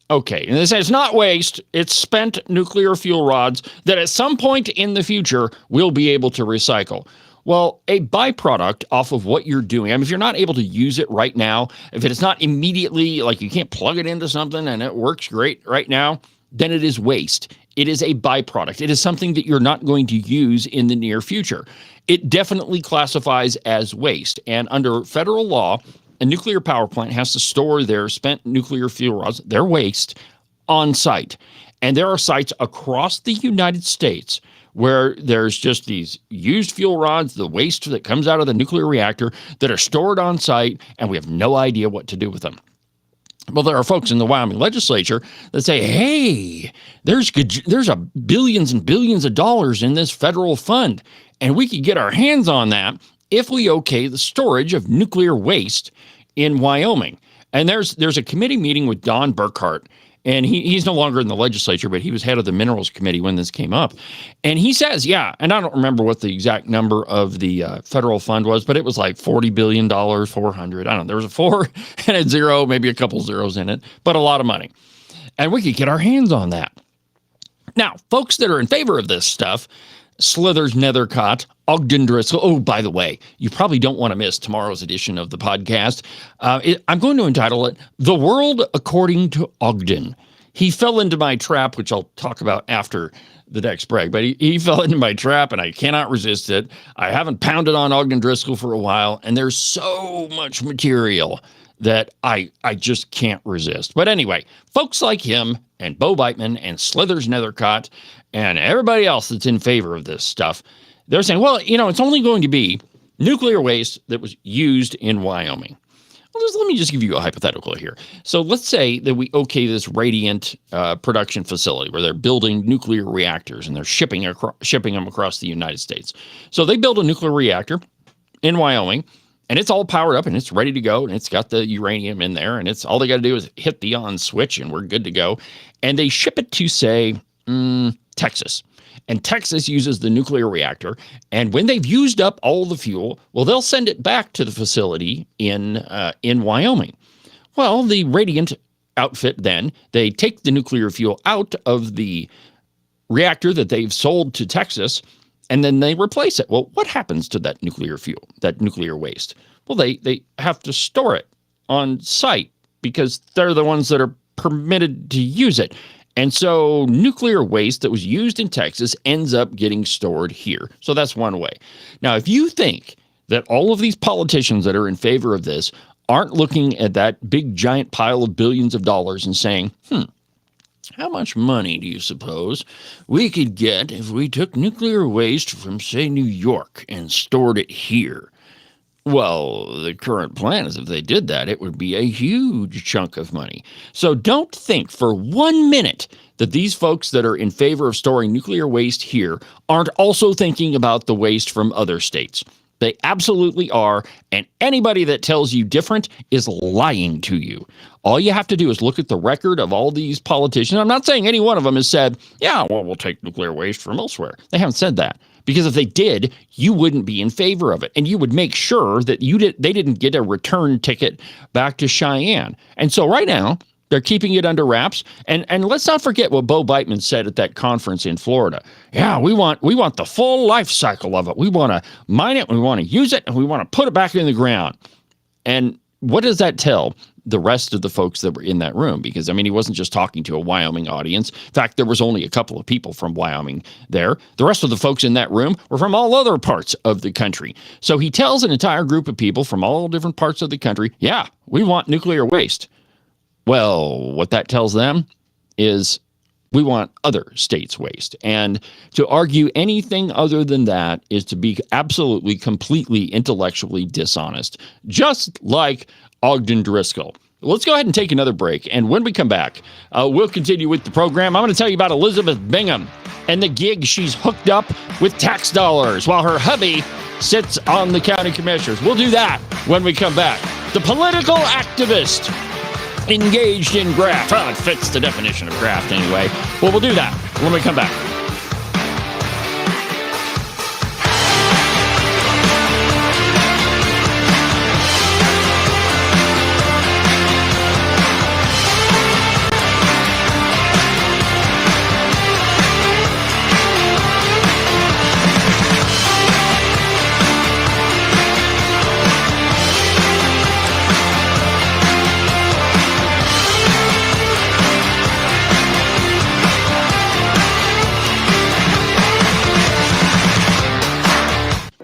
Okay, and they say it's not waste, it's spent nuclear fuel rods that at some point in the future we'll be able to recycle. Well, a byproduct off of what you're doing, if you're not able to use it right now, if it's not immediately, like you can't plug it into something and it works great right now, then it is waste. It is a byproduct. It is something that you're not going to use in the near future. It definitely classifies as waste. And under federal law, a nuclear power plant has to store their spent nuclear fuel rods, their waste, on site. And there are sites across the United States where there's just these used fuel rods, the waste that comes out of the nuclear reactor, that are stored on site, and we have no idea what to do with them. Well, there are folks in the Wyoming legislature that say, hey, there's a billions and billions of dollars in this federal fund, and we could get our hands on that if we okay the storage of nuclear waste in Wyoming. And there's a committee meeting with Don Burkhart And he's no longer in the legislature, but he was head of the Minerals Committee when this came up. And he says, yeah, and I don't remember what the exact number of the federal fund was, but it was like $40 billion, 400. I don't know. There was a 4 and a 0, maybe a couple zeros in it, but a lot of money. And we could get our hands on that. Now, folks that are in favor of this stuff, Slithers, Nethercott, Ogden Driscoll. Oh, by the way, you probably don't want to miss tomorrow's edition of the podcast. I'm going to entitle it, The World According to Ogden. He fell into my trap, which I'll talk about after the next break, but he fell into my trap and I cannot resist it. I haven't pounded on Ogden Driscoll for a while, and there's so much material that I just can't resist. But anyway, folks like him and Bo Beitman and Slithers Nethercott and everybody else that's in favor of this stuff, they're saying, well, it's only going to be nuclear waste that was used in Wyoming. Well, let me just give you a hypothetical here. So let's say that we okay this Radiant production facility where they're building nuclear reactors and they're shipping them across the United States. So they build a nuclear reactor in Wyoming, and it's all powered up and it's ready to go, and it's got the uranium in there, and it's all they got to do is hit the on switch and we're good to go. And they ship it to, say, Texas. And Texas uses the nuclear reactor, and when they've used up all the fuel, well, they'll send it back to the facility in Wyoming. Well, the Radiant outfit then, they take the nuclear fuel out of the reactor that they've sold to Texas, and then they replace it. Well, what happens to that nuclear fuel, that nuclear waste? Well, they have to store it on site because they're the ones that are permitted to use it. And so nuclear waste that was used in Texas ends up getting stored here. So that's one way. Now, if you think that all of these politicians that are in favor of this aren't looking at that big giant pile of billions of dollars and saying, how much money do you suppose we could get if we took nuclear waste from, say, New York and stored it here? Well, the current plan is if they did that, it would be a huge chunk of money. So don't think for 1 minute that these folks that are in favor of storing nuclear waste here aren't also thinking about the waste from other states. They absolutely are, and anybody that tells you different is lying to you. All you have to do is look at the record of all these politicians. I'm not saying any one of them has said, yeah, well, we'll take nuclear waste from elsewhere. They haven't said that. Because if they did, you wouldn't be in favor of it. And you would make sure that they didn't get a return ticket back to Cheyenne. And so right now, they're keeping it under wraps. And let's not forget what Bo Beitman said at that conference in Florida. Yeah, we want the full life cycle of it. We want to mine it, we want to use it, and we want to put it back in the ground. And what does that tell the rest of the folks that were in that room? Because, he wasn't just talking to a Wyoming audience. In fact, there was only a couple of people from Wyoming there. The rest of the folks in that room were from all other parts of the country. So he tells an entire group of people from all different parts of the country, yeah, we want nuclear waste. Well, what that tells them is we want other states' waste. And to argue anything other than that is to be absolutely, completely intellectually dishonest, just like Ogden Driscoll. Let's go ahead and take another break. And when we come back, we'll continue with the program. I'm going to tell you about Elizabeth Bingham and the gig she's hooked up with tax dollars while her hubby sits on the county commissioners. We'll do that when we come back. The political activist engaged in graft. Well, it fits the definition of graft anyway. Well, we'll do that when we come back.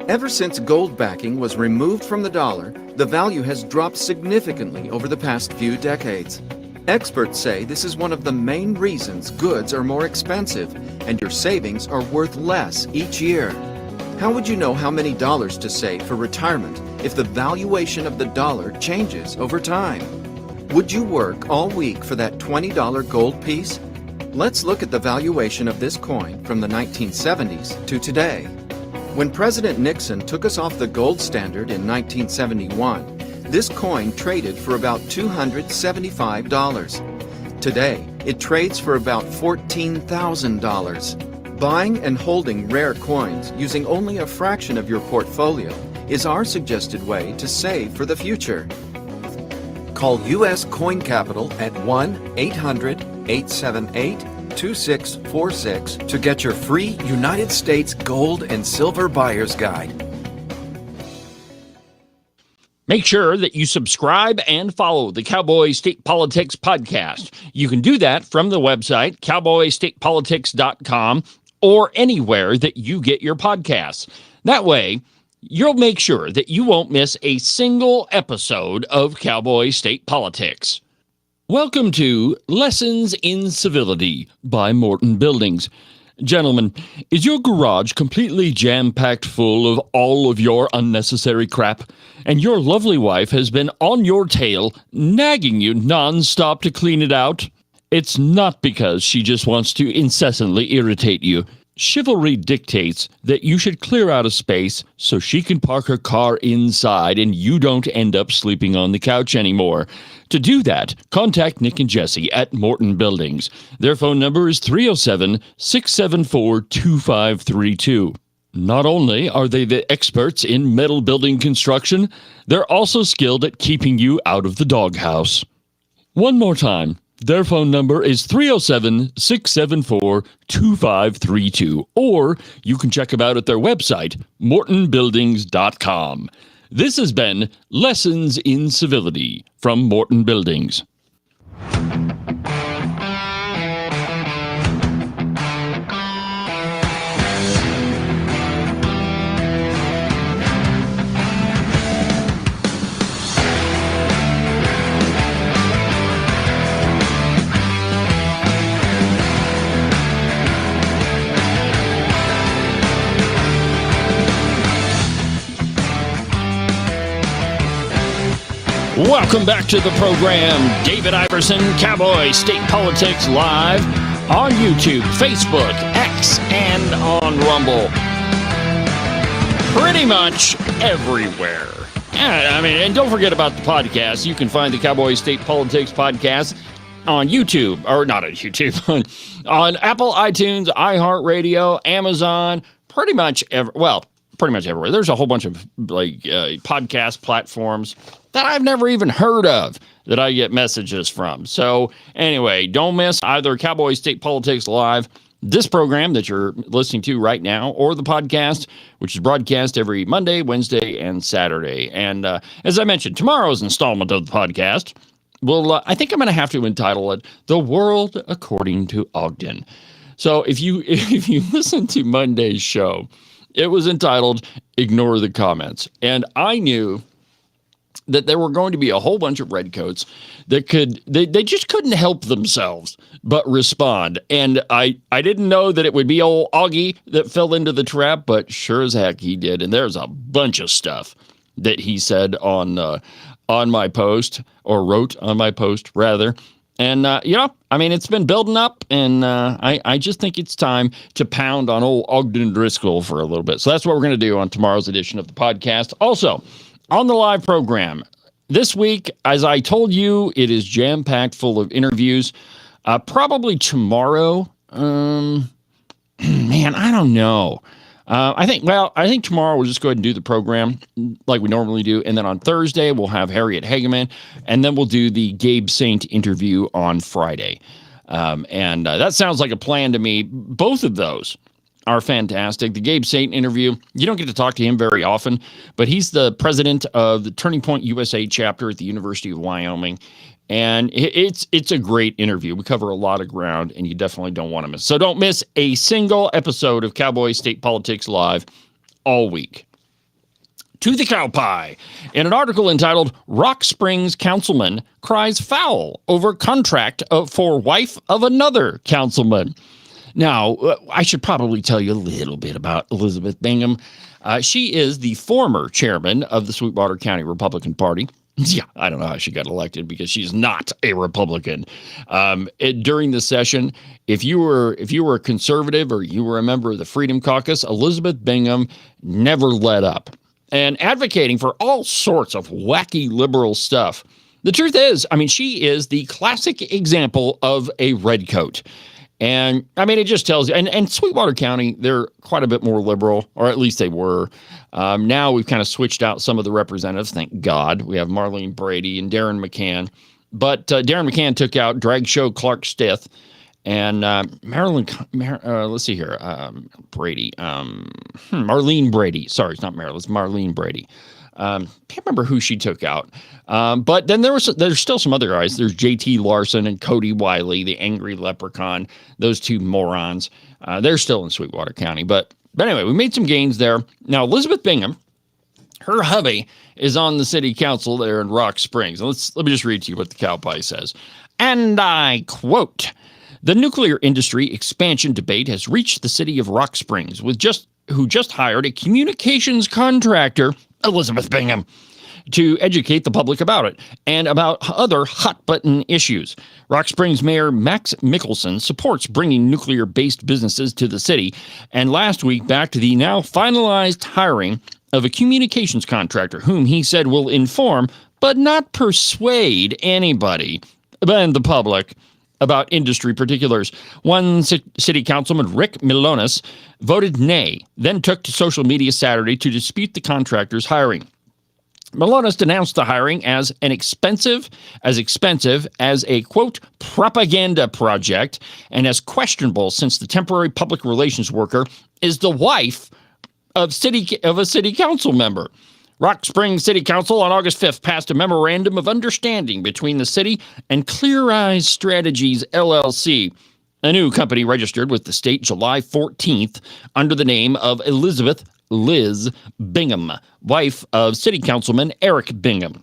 Ever since gold backing was removed from the dollar, the value has dropped significantly over the past few decades. Experts say this is one of the main reasons goods are more expensive and your savings are worth less each year. How would you know how many dollars to save for retirement if the valuation of the dollar changes over time? Would you work all week for that $20 gold piece? Let's look at the valuation of this coin from the 1970s to today. When President Nixon took us off the gold standard in 1971, this coin traded for about $275. Today, It trades for about $14,000. Buying and holding rare coins using only a fraction of your portfolio is our suggested way to save for the future. Call U.S. Coin Capital at 1-800-878-2646 to get your free United States Gold and Silver Buyer's Guide. Make sure that you subscribe and follow the Cowboy State Politics podcast. You can do that from the website, cowboystatepolitics.com, or anywhere that you get your podcasts. That way, you'll make sure that you won't miss a single episode of Cowboy State Politics. Welcome to Lessons in Civility by Morton Buildings. Gentlemen, is your garage completely jam-packed full of all of your unnecessary crap, and your lovely wife has been on your tail, nagging you nonstop to clean it out? It's not because she just wants to incessantly irritate you. Chivalry dictates that you should clear out a space so she can park her car inside and you don't end up sleeping on the couch anymore. To do that, contact Nick and Jesse at Morton Buildings. Their phone number is 307-674-2532. Not only are they the experts in metal building construction, they're also skilled at keeping you out of the doghouse. One more time. Their phone number is 307-674-2532, or you can check them out at their website, mortonbuildings.com. This has been Lessons in Civility from Morton Buildings. Welcome back to the program. David Iverson, Cowboy State Politics Live on YouTube, Facebook, X, and on Rumble. Pretty much everywhere. And don't forget about the podcast. You can find the Cowboy State Politics podcast on YouTube, or not on YouTube, on Apple, iTunes, iHeartRadio, Amazon, pretty much everywhere. There's a whole bunch of podcast platforms that I've never even heard of that I get messages from. So anyway, don't miss either Cowboy State Politics Live, this program that you're listening to right now, or the podcast, which is broadcast every Monday, Wednesday, and Saturday. And as I mentioned, tomorrow's installment of the podcast, I think I'm going to have to entitle it "The World According to Ogden." So if you listen to Monday's show, it was entitled "Ignore the Comments," and I knew that there were going to be a whole bunch of redcoats that they just couldn't help themselves but respond. And I didn't know that it would be old Augie that fell into the trap, but sure as heck he did. And there's a bunch of stuff that he said on my post, or wrote on my post rather. And, it's been building up, and I just think it's time to pound on old Ogden Driscoll for a little bit. So that's what we're going to do on tomorrow's edition of the podcast. Also, on the live program this week, as I told you, it is jam-packed full of interviews. Probably tomorrow, I don't know. I think tomorrow we'll just go ahead and do the program like we normally do. And then on Thursday, we'll have Harriet Hageman. And then we'll do the Gabe Saint interview on Friday. That sounds like a plan to me. Both of those are fantastic. The Gabe Saint interview, you don't get to talk to him very often, but he's the president of the Turning Point USA chapter at the University of Wyoming. And it's a great interview. We cover a lot of ground, and you definitely don't want to miss. So don't miss a single episode of Cowboy State Politics Live all week. To the cow pie. In an article entitled "Rock Springs Councilman Cries Foul Over Contract for Wife of Another Councilman." Now, I should probably tell you a little bit about Elizabeth Bingham. She is the former chairman of the Sweetwater County Republican Party. Yeah, I don't know how she got elected because she's not a Republican. During the session, if you were a conservative or you were a member of the Freedom Caucus, Elizabeth Bingham never let up, and advocating for all sorts of wacky liberal stuff. The truth is, I mean, she is the classic example of a redcoat. And I mean, it just tells you, and Sweetwater County, they're quite a bit more liberal, or at least they were. Now we've kind of switched out some of the representatives. Thank God. We have Marlene Brady and Darren McCann. But Darren McCann took out drag show Clark Stith and let's see here. Marlene Brady. Sorry, it's not Marilyn, it's Marlene Brady. Can't remember who she took out. But then there's still some other guys. There's JT Larson and Cody Wiley, the angry leprechaun. Those two morons. They're still in Sweetwater County. But anyway, we made some gains there. Now, Elizabeth Bingham, her hubby is on the city council there in Rock Springs. And let me just read to you what the Cowboy says. And I quote, "The nuclear industry expansion debate has reached the city of Rock Springs, who just hired a communications contractor, Elizabeth Bingham, to educate the public about it and about other hot-button issues. Rock Springs Mayor Max Mickelson supports bringing nuclear-based businesses to the city, and last week backed the now finalized hiring of a communications contractor whom he said will inform but not persuade anybody and the public about industry particulars. One city councilman, Rick Milonis, voted nay, then took to social media Saturday to dispute the contractor's hiring. Milonis denounced the hiring as expensive as a, quote, propaganda project, and as questionable since the temporary public relations worker is the wife of a city council member. Rock Springs City Council on August 5th passed a memorandum of understanding between the city and Clear Eyes Strategies, LLC, a new company registered with the state July 14th under the name of Elizabeth Liz Bingham, wife of City Councilman Eric Bingham.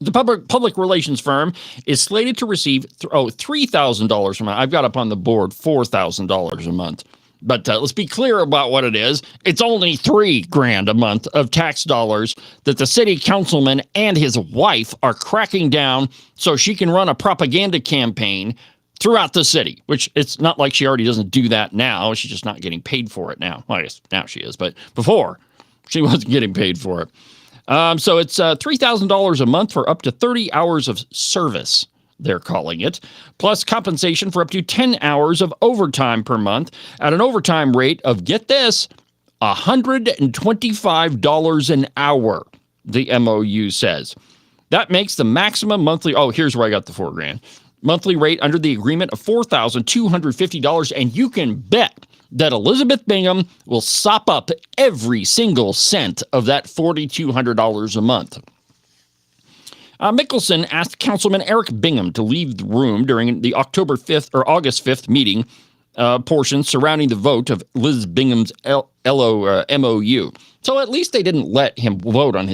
The public relations firm is slated to receive $3,000 a month. I've got up on the board $4,000 a month. But let's be clear about what it is. It's only $3,000 a month of tax dollars that the city councilman and his wife are cracking down so she can run a propaganda campaign throughout the city, which it's not like she already doesn't do that now. She's just not getting paid for it now. Well, I guess now she is, but before she wasn't getting paid for it. So it's $3,000 a month for up to 30 hours of service, they're calling it, plus compensation for up to 10 hours of overtime per month at an overtime rate of, get this, $125 an hour, the MOU says. That makes the maximum monthly, here's where I got the $4,000. Monthly rate under the agreement of $4,250, and you can bet that Elizabeth Bingham will sop up every single cent of that $4,200 a month. Mickelson asked Councilman Eric Bingham to leave the room during the August 5th meeting portion surrounding the vote of Liz Bingham's MOU. So at least they didn't let him vote on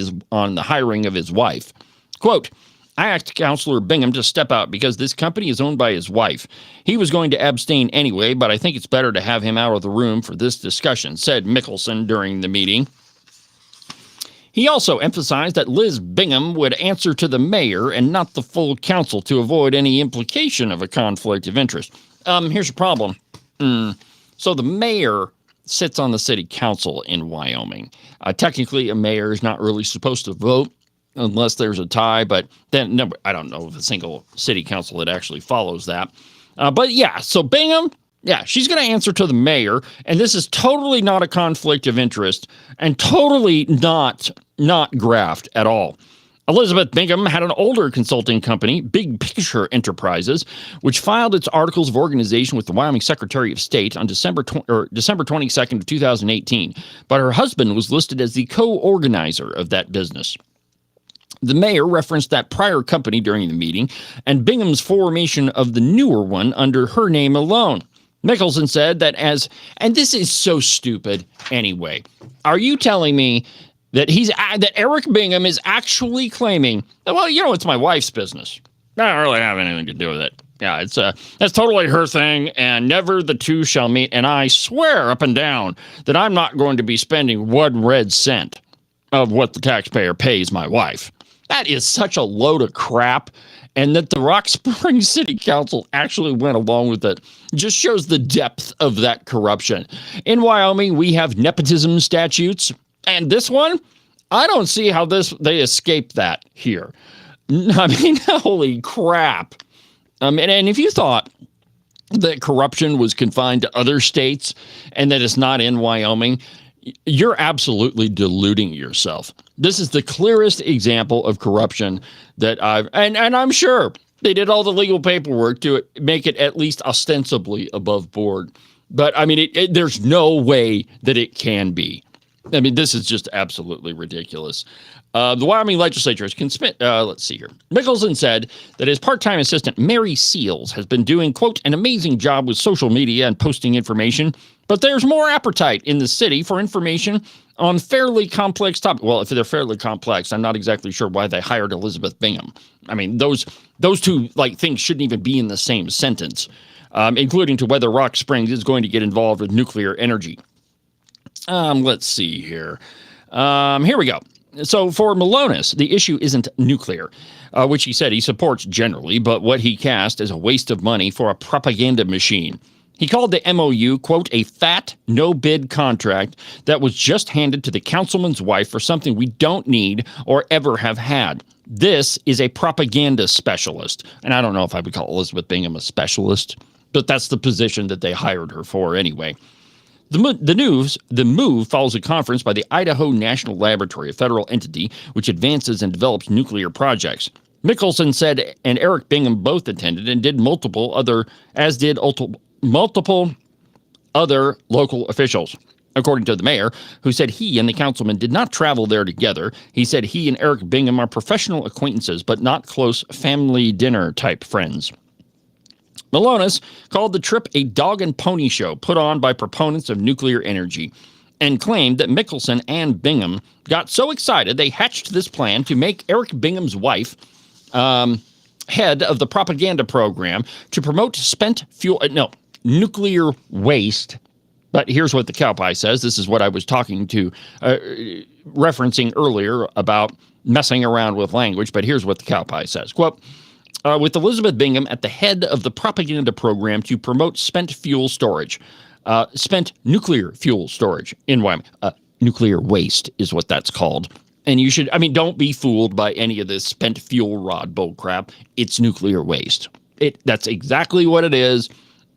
the hiring of his wife. Quote, "I asked Councilor Bingham to step out because this company is owned by his wife. He was going to abstain anyway, but I think it's better to have him out of the room for this discussion," said Mickelson during the meeting. He also emphasized that Liz Bingham would answer to the mayor and not the full council to avoid any implication of a conflict of interest. Here's the problem. So the mayor sits on the city council in Wyoming. Technically, a mayor is not really supposed to vote unless there's a tie, but then no, I don't know of a single city council that actually follows that. But yeah, so Bingham, yeah, she's going to answer to the mayor, and this is totally not a conflict of interest and totally not graft at all. Elizabeth Bingham had an older consulting company, Big Picture Enterprises, which filed its articles of organization with the Wyoming Secretary of State on December 22nd of 2018, but her husband was listed as the co-organizer of that business. The mayor referenced that prior company during the meeting and Bingham's formation of the newer one under her name alone. Mickelson said that and this is so stupid anyway, are you telling me that that Eric Bingham is actually claiming that, well, it's my wife's business. I don't really have anything to do with it. Yeah, that's totally her thing, and never the two shall meet. And I swear up and down that I'm not going to be spending 1 red cent of what the taxpayer pays my wife. That is such a load of crap. And that the Rock Springs City Council actually went along with it just shows the depth of that corruption. In Wyoming, we have nepotism statutes. And this one, I don't see how they escape that here. I mean, holy crap. And if you thought that corruption was confined to other states and that it's not in Wyoming, you're absolutely deluding yourself. This is the clearest example of corruption that and I'm sure they did all the legal paperwork to make it at least ostensibly above board. But I mean, there's no way that it can be. I mean, this is just absolutely ridiculous. The Wyoming legislature has let's see here. Mickelson said that his part-time assistant, Mary Seals, has been doing, quote, an amazing job with social media and posting information, but there's more appetite in the city for information on fairly complex topics. Well, if they're fairly complex, I'm not exactly sure why they hired Elizabeth Bingham. I mean, those two things shouldn't even be in the same sentence, including to whether Rock Springs is going to get involved with nuclear energy. Let's see here. Here we go. So for Malonis, the issue isn't nuclear, which he said he supports generally, but what he cast as a waste of money for a propaganda machine. He called the MOU, quote, a fat, no-bid contract that was just handed to the councilman's wife for something we don't need or ever have had. This is a propaganda specialist. And I don't know if I would call Elizabeth Bingham a specialist, but that's the position that they hired her for anyway. The move follows a conference by the Idaho National Laboratory, a federal entity which advances and develops nuclear projects. Mickelson said and Eric Bingham both attended and did multiple other local officials. According to the mayor, who said he and the councilman did not travel there together, he said he and Eric Bingham are professional acquaintances, but not close family dinner type friends. Malonis called the trip a dog and pony show put on by proponents of nuclear energy and claimed that Mickelson and Bingham got so excited they hatched this plan to make Eric Bingham's wife head of the propaganda program to promote nuclear waste. But here's what the Cowboy says. This is what I was referencing earlier about messing around with language, but here's what the Cowboy says. Quote, with Elizabeth Bingham at the head of the propaganda program to promote spent nuclear fuel storage in Wyoming. Nuclear waste is what that's called. And don't be fooled by any of this spent fuel rod bullcrap. It's nuclear waste. That's exactly what it is.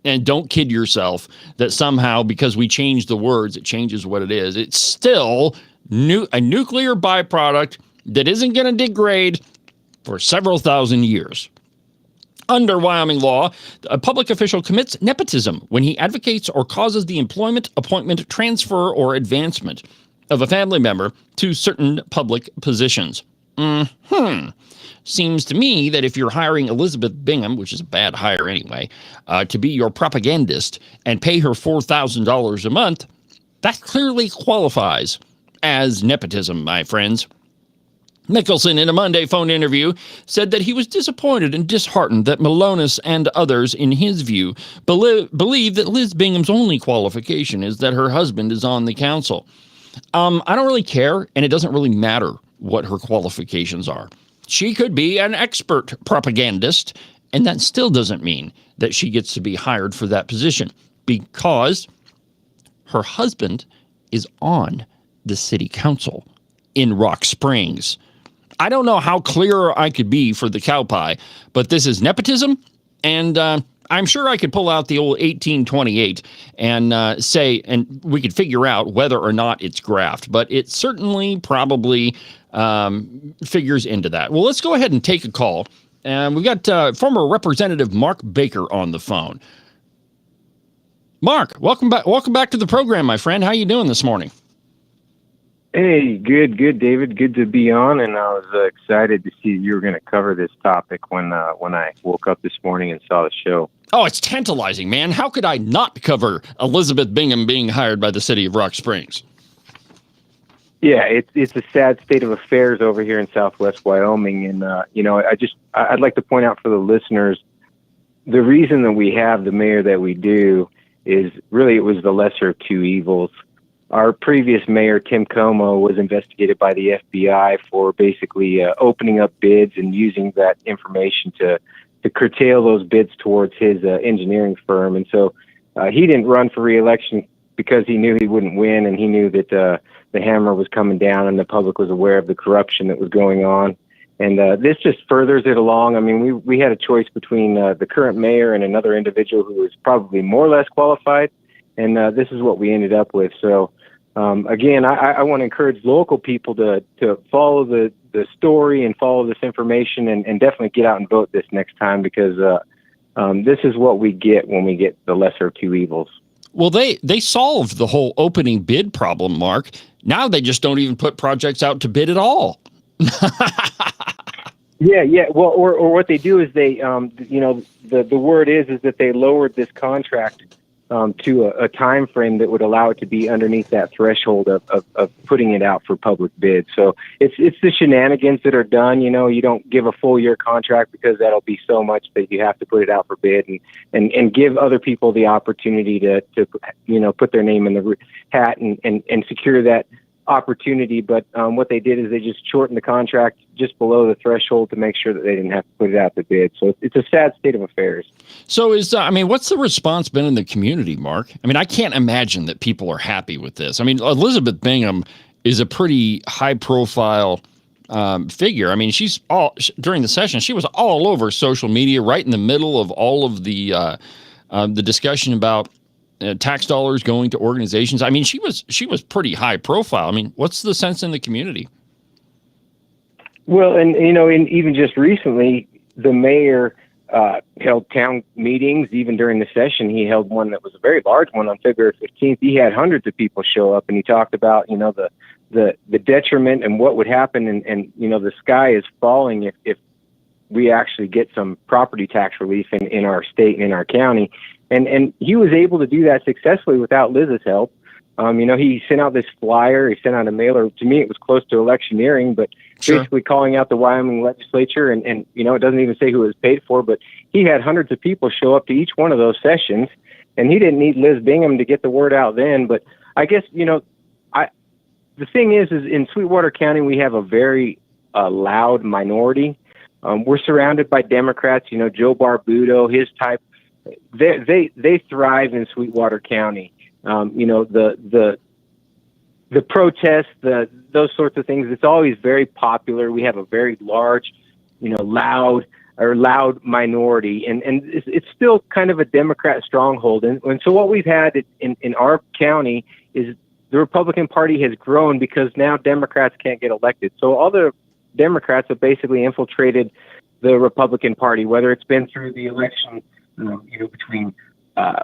And don't kid yourself that somehow because we change the words, it changes what it is. It's still a nuclear byproduct that isn't going to degrade for several thousand years. Under Wyoming law, a public official commits nepotism when he advocates or causes the employment, appointment, transfer, or advancement of a family member to certain public positions. Seems to me that if you're hiring Elizabeth Bingham, which is a bad hire anyway, to be your propagandist and pay her $4,000 a month, that clearly qualifies as nepotism, my friends. Mickelson, in a Monday phone interview, said that he was disappointed and disheartened that Malonis and others, in his view, believe that Liz Bingham's only qualification is that her husband is on the council. I don't really care, and it doesn't really matter what her qualifications are. She could be an expert propagandist, and that still doesn't mean that she gets to be hired for that position because her husband is on the city council in Rock Springs. I don't know how clear I could be for the Cowboy, but this is nepotism, and I'm sure I could pull out the old 1828 and say, and we could figure out whether or not it's graft, but it certainly probably figures into that. Well, let's go ahead and take a call. And we've got former Representative Mark Baker on the phone. Mark, welcome back. Welcome back to the program, my friend. How you doing this morning? Hey, good, David. Good to be on, and I was excited to see you were going to cover this topic when I woke up this morning and saw the show. Oh, it's tantalizing, man. How could I not cover Elizabeth Bingham being hired by the city of Rock Springs? Yeah, it's a sad state of affairs over here in Southwest Wyoming, and I'd like to point out for the listeners, the reason that we have the mayor that we do is really it was the lesser of two evils. Our previous mayor, Tim Como, was investigated by the FBI for basically opening up bids and using that information to curtail those bids towards his engineering firm. And so he didn't run for re-election because he knew he wouldn't win, and he knew that the hammer was coming down and the public was aware of the corruption that was going on. And this just furthers it along. I mean, we had a choice between the current mayor and another individual who is probably more or less qualified, and this is what we ended up with. So, again, I want to encourage local people to follow the story and follow this information, and definitely get out and vote this next time, because this is what we get when we get the lesser of two evils. Well, they solved the whole opening bid problem, Mark. Now they just don't even put projects out to bid at all. Yeah. Well, or what they do is they, the word is that they lowered this contract to a time frame that would allow it to be underneath that threshold of putting it out for public bid. So it's the shenanigans that are done. You don't give a full year contract because that'll be so much that you have to put it out for bid, and give other people the opportunity to put their name in the hat and secure that opportunity. But what they did is they just shortened the contract just below the threshold to make sure that they didn't have to put it out to bid. So it's a sad state of affairs. So what's the response been in the community, Mark? I mean, I can't imagine that people are happy with this. I mean, Elizabeth Bingham is a pretty high profile figure. I mean, during the session, she was all over social media, right in the middle of all of the discussion about tax dollars going to organizations. I mean, she was pretty high profile. I mean, what's the sense in the community? Well, and even just recently, the mayor held town meetings. Even during the session, he held one that was a very large one on February 15th. He had hundreds of people show up, and he talked about the detriment and what would happen, and the sky is falling if we actually get some property tax relief in our state and in our county. And he was able to do that successfully without Liz's help. He sent out this flyer. He sent out a mailer. To me, it was close to electioneering, but Sure. basically calling out the Wyoming legislature. And it doesn't even say who it was paid for, but he had hundreds of people show up to each one of those sessions. And he didn't need Liz Bingham to get the word out then. But I guess, the thing is in Sweetwater County, we have a very loud minority. We're surrounded by Democrats, Joe Barbudo, his type. They thrive in Sweetwater County. The protests, those sorts of things. It's always very popular. We have a very large, loud minority, and it's still kind of a Democrat stronghold. And so what we've had in our county is the Republican Party has grown because now Democrats can't get elected. So all the Democrats have basically infiltrated the Republican Party, whether it's been through the election, between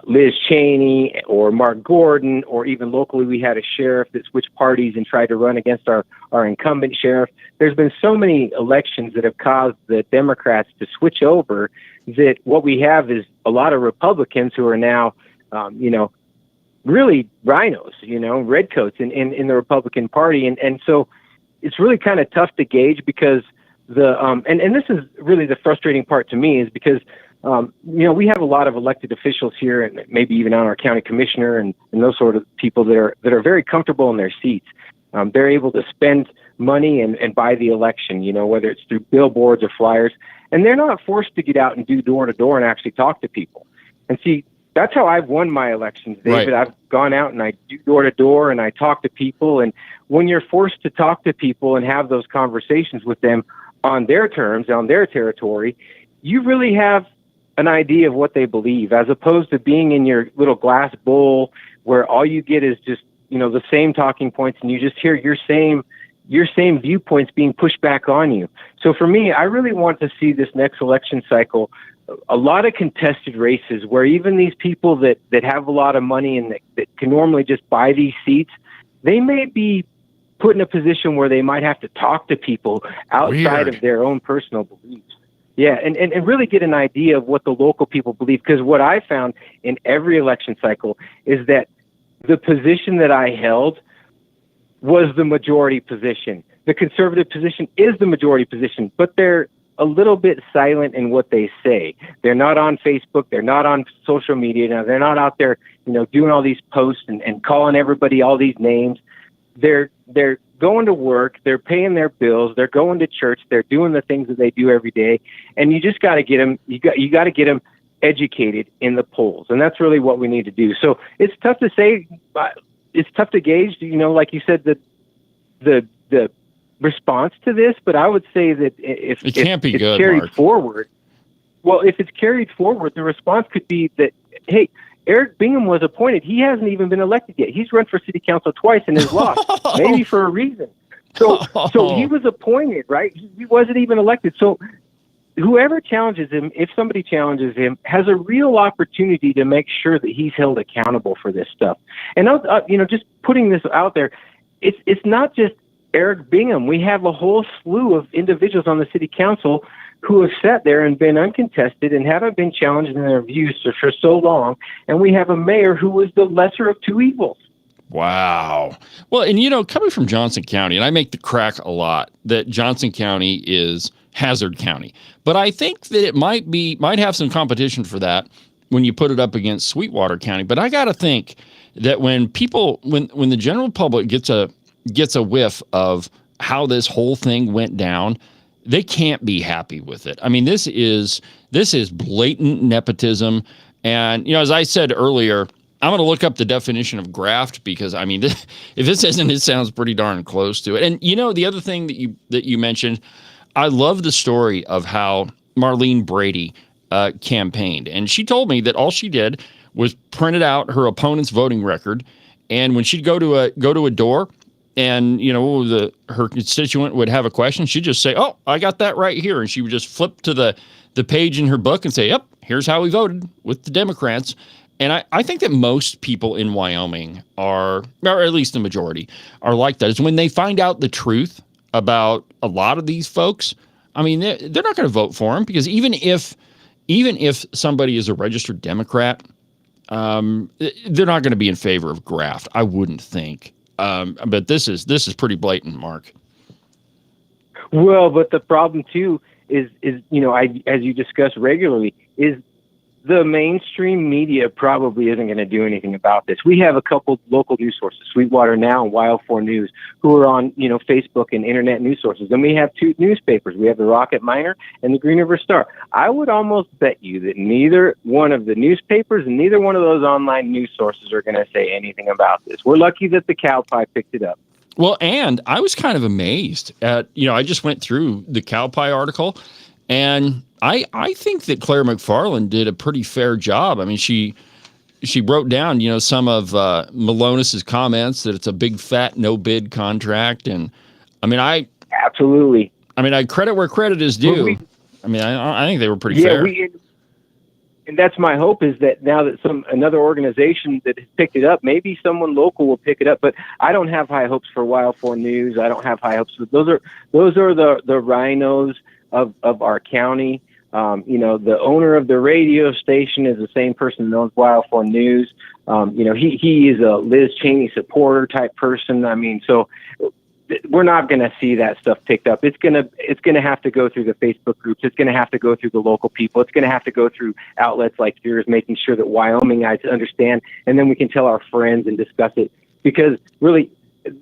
Liz Cheney or Mark Gordon, or even locally we had a sheriff that switched parties and tried to run against our incumbent sheriff. There's been so many elections that have caused the Democrats to switch over that what we have is a lot of Republicans who are now, really rhinos, redcoats in the Republican Party. And so it's really kind of tough to gauge because and this is really the frustrating part to me, is because we have a lot of elected officials here, and maybe even on our county commissioner and those sort of people that are very comfortable in their seats. They're able to spend money and buy the election, whether it's through billboards or flyers, and they're not forced to get out and do door to door and actually talk to people. And see, that's how I've won my elections, David. Right. I've gone out and I do door to door and I talk to people. And when you're forced to talk to people and have those conversations with them on their terms, on their territory, you really have an idea of what they believe, as opposed to being in your little glass bowl where all you get is just, the same talking points, and you just hear your same viewpoints being pushed back on you. So for me, I really want to see this next election cycle a lot of contested races where even these people that have a lot of money and that can normally just buy these seats, they may be put in a position where they might have to talk to people outside of their own personal beliefs. Yeah, and really get an idea of what the local people believe. Because what I found in every election cycle is that the position that I held was the majority position. The conservative position is the majority position, but they're a little bit silent in what they say. They're not on Facebook. They're not on social media. Now, they're not out there, doing all these posts and calling everybody all these names. They're going to work. They're paying their bills. They're going to church. They're doing the things that they do every day. And you just got to get them. You got to get them educated in the polls, and that's really what we need to do. So it's tough to say. It's tough to gauge. Like you said, the response to this, but I would say that if It can't be it's good, carried Mark. forward, well, if it's carried forward, the response could be that, hey, Eric Bingham was appointed. He hasn't even been elected yet. He's run for city council twice and has lost, maybe for a reason. So he was appointed, right? He wasn't even elected. So whoever challenges him, if somebody challenges him, has a real opportunity to make sure that he's held accountable for this stuff. And just putting this out there, it's not just Eric Bingham. We have a whole slew of individuals on the city council who have sat there and been uncontested and haven't been challenged in their views for so long. And we have a mayor who was the lesser of two evils. Wow. Well, and coming from Johnson County, and I make the crack a lot that Johnson County is hazard county, but I think that it might have some competition for that when you put it up against Sweetwater County. But I got to think that when the general public gets a whiff of how this whole thing went down, they can't be happy with it. I mean, this is blatant nepotism. And, as I said earlier, I'm going to look up the definition of graft because, I mean, if this isn't, it sounds pretty darn close to it. And, the other thing that you mentioned, I love the story of how Marlene Brady campaigned. And she told me that all she did was printed out her opponent's voting record. And when she'd go to a door, and her constituent would have a question, she'd just say, "Oh, I got that right here," and she would just flip to the page in her book and say, "Yep, here's how we voted with the Democrats." And I think that most people in Wyoming are, or at least the majority, are like that. Is when they find out the truth about a lot of these folks, I mean, they're not going to vote for them, because even if somebody is a registered Democrat, they're not going to be in favor of graft, I wouldn't think. But this is pretty blatant, Mark. Well, but the problem too is as you discuss regularly, is the mainstream media probably isn't going to do anything about this. We have a couple local news sources, Sweetwater Now and Wild 4 News, who are on Facebook and internet news sources. And we have two newspapers. We have the Rocket Miner and the Green River Star. I would almost bet you that neither one of the newspapers and neither one of those online news sources are going to say anything about this. We're lucky that the Cowboy picked it up. Well, and I was kind of amazed at, I just went through the Cowboy article, and I think that Claire McFarland did a pretty fair job. I mean, she wrote down, some of Malonis's comments, that it's a big fat no bid contract. And I mean, absolutely. I mean, I credit where credit is due. I think they were pretty fair. And that's my hope, is that now that another organization that has picked it up, maybe someone local will pick it up. But I don't have high hopes for Wild 4 News. I don't have high hopes. Those are the rhinos of our county. The owner of the radio station is the same person that owns Wild 4 News. He is a Liz Cheney supporter type person. I mean, so we're not going to see that stuff picked up. It's going to have to go through the Facebook groups. It's going to have to go through the local people. It's going to have to go through outlets like yours, making sure that Wyomingites understand, and then we can tell our friends and discuss it, because really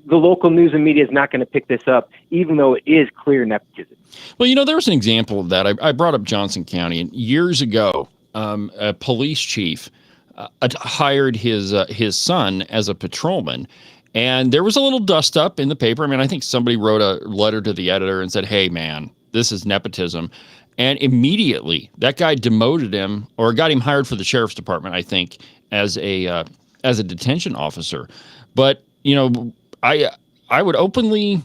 the local news and media is not going to pick this up, even though it is clear nepotism. Well, there was an example of that. I brought up Johnson County, and years ago, a police chief hired his son as a patrolman, and there was a little dust up in the paper. I mean, I think somebody wrote a letter to the editor and said, "Hey, man, this is nepotism." And immediately that guy demoted him, or got him hired for the sheriff's department, I think, as a detention officer. But, I would openly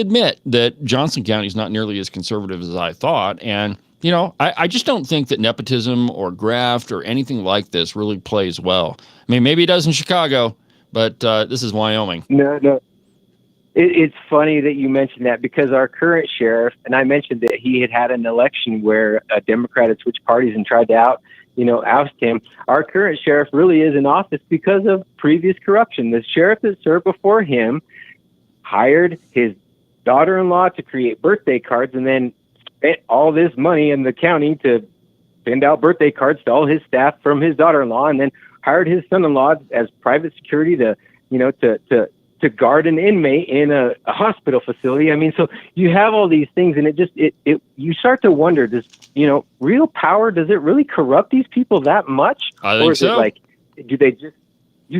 admit that Johnson County is not nearly as conservative as I thought. And, I just don't think that nepotism or graft or anything like this really plays well. I mean, maybe it does in Chicago, but this is Wyoming. No. It's funny that you mentioned that, because our current sheriff, and I mentioned that he had an election where a Democrat had switched parties and tried to oust him. Our current sheriff really is in office because of previous corruption. The sheriff that served before him hired his daughter-in-law to create birthday cards, and then spent all this money in the county to send out birthday cards to all his staff from his daughter-in-law, and then hired his son-in-law as private security to guard an inmate in a hospital facility. I mean, so you have all these things, and you start to wonder, does real power, does it really corrupt these people that much? I think so. Or is it like, do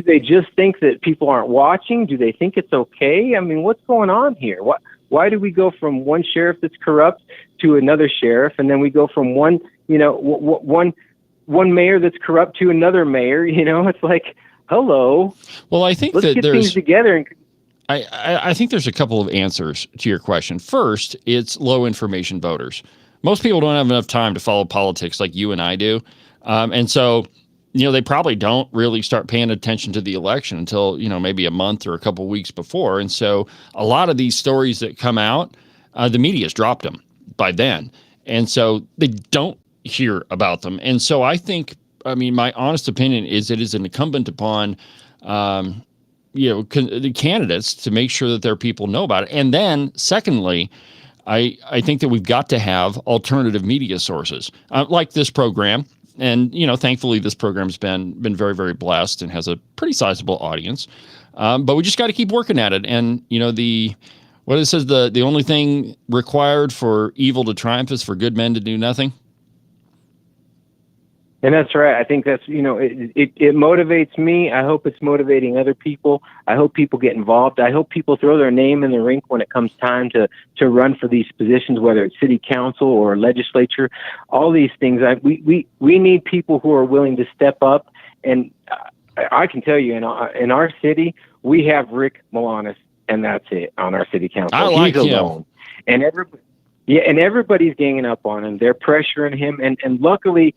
they just think that people aren't watching? Do they think it's okay? I mean, what's going on here? Why do we go from one sheriff that's corrupt to another sheriff, and then we go from one mayor that's corrupt to another mayor? It's like, hello. Well, I think let's that get there's things together. And I think there's a couple of answers to your question. First, it's low information voters. Most people don't have enough time to follow politics like you and I do. And so, they probably don't really start paying attention to the election until, maybe a month or a couple of weeks before. And so a lot of these stories that come out, the media's dropped them by then. And so they don't hear about them. And so I think, my honest opinion is it is incumbent upon the candidates to make sure that their people know about it. And then secondly, I think that we've got to have alternative media sources like this program. And, thankfully this program's been very, very blessed and has a pretty sizable audience. But we just got to keep working at it. And, what it says, the only thing required for evil to triumph is for good men to do nothing. And that's right. I think that's, it motivates me. I hope it's motivating other people. I hope people get involved. I hope people throw their name in the ring when it comes time to run for these positions, whether it's city council or legislature, all these things. We need people who are willing to step up. And I can tell you, in our city, we have Rick Melanis, and that's it on our city council. I like He's him. Alone. And everybody's ganging up on him. They're pressuring him. And luckily,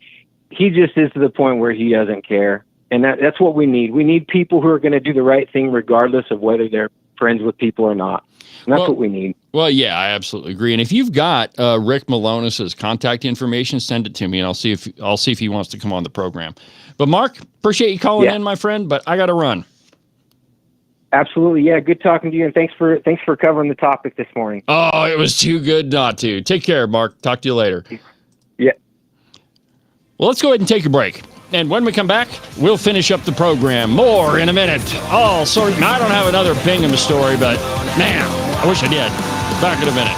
he just is to the point where he doesn't care. And that's what we need. We need people who are going to do the right thing regardless of whether they're friends with people or not. And that's what we need. Well, yeah, I absolutely agree. And if you've got Rick Malonis's contact information, send it to me, and I'll see if he wants to come on the program. But Mark, appreciate you calling in, my friend, but I got to run. Absolutely. Yeah, good talking to you, and thanks for covering the topic this morning. Oh, it was too good not to. Take care, Mark. Talk to you later. Yeah. Well, let's go ahead and take a break. And when we come back, we'll finish up the program. More in a minute. I don't have another Bingham story, but man, I wish I did. Back in a minute.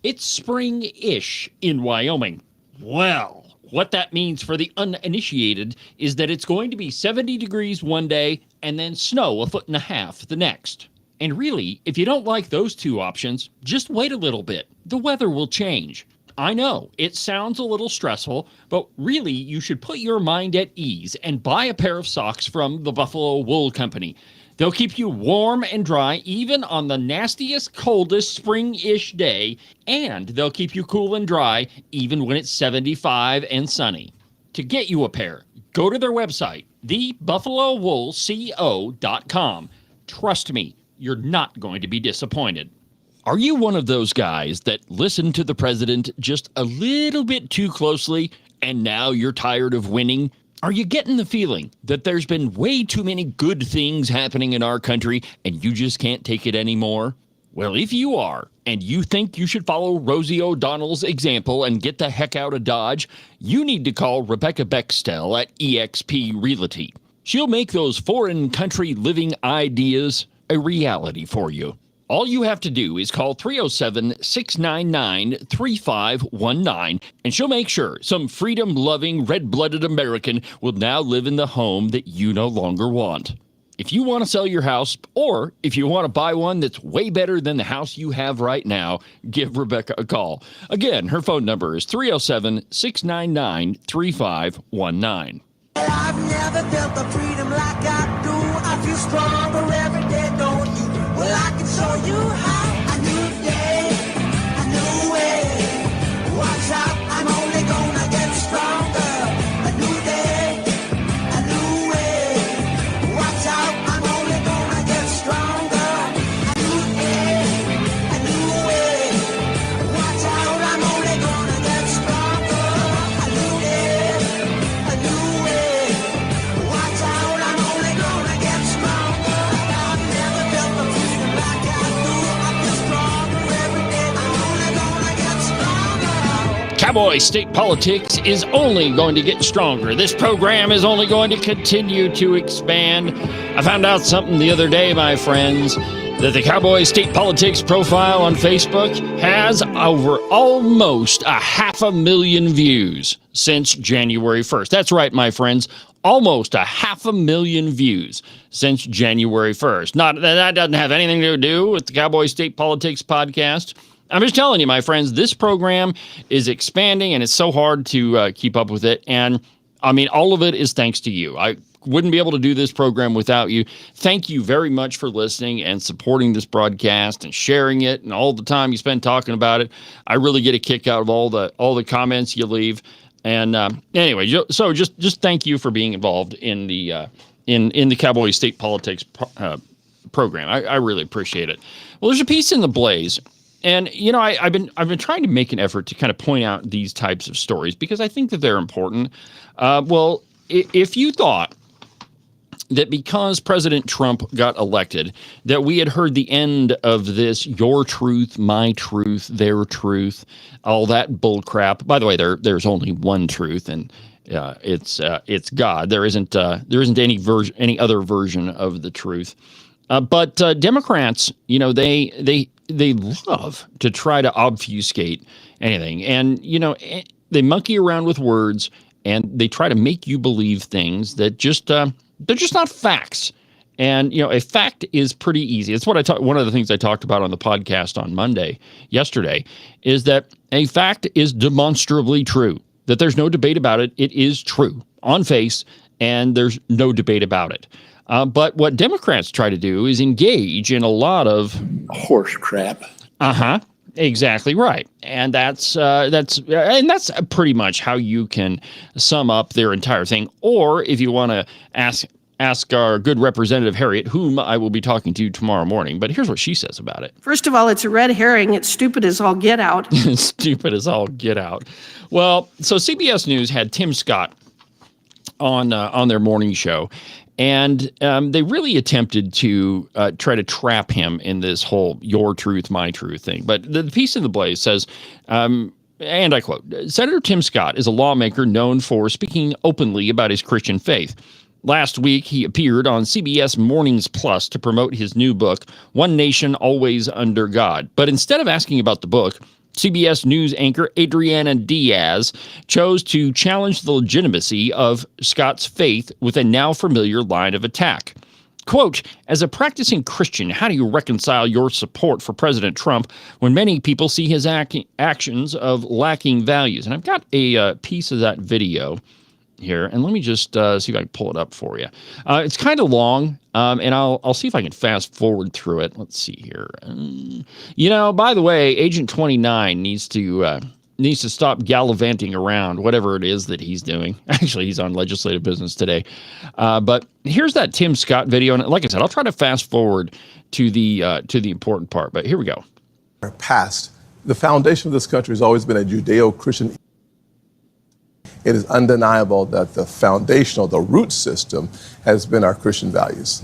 It's spring-ish in Wyoming. Well, what that means for the uninitiated is that it's going to be 70 degrees one day and then snow 1.5 feet the next. And really, if you don't like those two options, just wait a little bit. The weather will change. I know, it sounds a little stressful, but really you should put your mind at ease and buy a pair of socks from the Buffalo Wool Company. They'll keep you warm and dry even on the nastiest, coldest spring-ish day, and they'll keep you cool and dry even when it's 75 and sunny. To get you a pair, go to their website, thebuffalowoolco.com. Trust me, you're not going to be disappointed. Are you one of those guys that listen to the president just a little bit too closely, and now you're tired of winning? Are you getting the feeling that there's been way too many good things happening in our country and you just can't take it anymore? Well, if you are, and you think you should follow Rosie O'Donnell's example and get the heck out of Dodge, you need to call Rebecca Bextel at eXp Realty. She'll make those foreign country living ideas a reality for you. All you have to do is call 307-699-3519, and she'll make sure some freedom-loving, red-blooded American will now live in the home that you no longer want. If you want to sell your house, or if you want to buy one that's way better than the house you have right now, give Rebecca a call. Again, her phone number is 307-699-3519. I've never felt the freedom like I do. I feel stronger every day, don't you? Well, I can show you how. A new day, a new way. Watch out, I'm only gonna get stronger. A new day, a new way. Watch out, I'm only gonna get stronger. A new day, a new way. Watch out, I'm only gonna get stronger. A new day, a new way. Watch out, I'm only gonna get stronger. Cowboy State Politics is only going to get stronger. This program is only going to continue to expand. I found out something the other day, my friends, that the Cowboy State Politics profile on Facebook has over almost 500,000 views since January 1st. That's right, my friends. Almost 500,000 views since January 1st. That doesn't have anything to do with the Cowboy State Politics podcast. I'm just telling you, my friends, this program is expanding, and it's so hard to keep up with it. And, I mean, all of it is thanks to you. I wouldn't be able to do this program without you. Thank you very much for listening and supporting this broadcast and sharing it and all the time you spend talking about it. I really get a kick out of all the comments you leave. And anyway, so just thank you for being involved in the in the Cowboy State Politics program. I really appreciate it. Well, there's a piece in the Blaze. And, you know, I've been trying to make an effort to kind of point out these types of stories because I think that they're important. Well, if you thought that because President Trump got elected, that we had heard the end of this your truth, my truth, their truth, all that bullcrap. By the way, there's only one truth, and it's God. There isn't any other version of the truth. But Democrats, you know, they love to try to obfuscate anything. And, you know, they monkey around with words and they try to make you believe things that just, they're just not facts. And, you know, a fact is pretty easy. It's what one of the things I talked about on the podcast on yesterday, is that a fact is demonstrably true, that there's no debate about it. It is true on face, and there's no debate about it. But what Democrats try to do is engage in a lot of horse crap. Exactly right. And that's pretty much how you can sum up their entire thing. Or if you want to ask our good representative Harriet, whom I will be talking to tomorrow morning. But here's what she says about it. First of all, it's a red herring. It's stupid as all get out. Stupid as all get out. Well, so CBS News had Tim Scott on their morning show. And they really attempted to try to trap him in this whole your truth, my truth thing. But the piece in the Blaze says, and I quote, Senator Tim Scott is a lawmaker known for speaking openly about his Christian faith. Last week, he appeared on CBS Mornings Plus to promote his new book, One Nation Always Under God. But instead of asking about the book, CBS News anchor Adriana Diaz chose to challenge the legitimacy of Scott's faith with a now familiar line of attack. Quote, as a practicing Christian, how do you reconcile your support for President Trump when many people see his actions of lacking values? And I've got a piece of that video here, and let me just see if I can pull it up for you. It's kind of long, and I'll see if I can fast forward through it. Let's see here. You know, by the way, Agent 29 needs to stop gallivanting around, whatever it is that he's doing. Actually, he's on legislative business today. But here's that Tim Scott video, and like I said, I'll try to fast forward to the important part. But here we go. Past, the foundation of this country has always been a Judeo-Christian. It is undeniable that the root system has been our Christian values.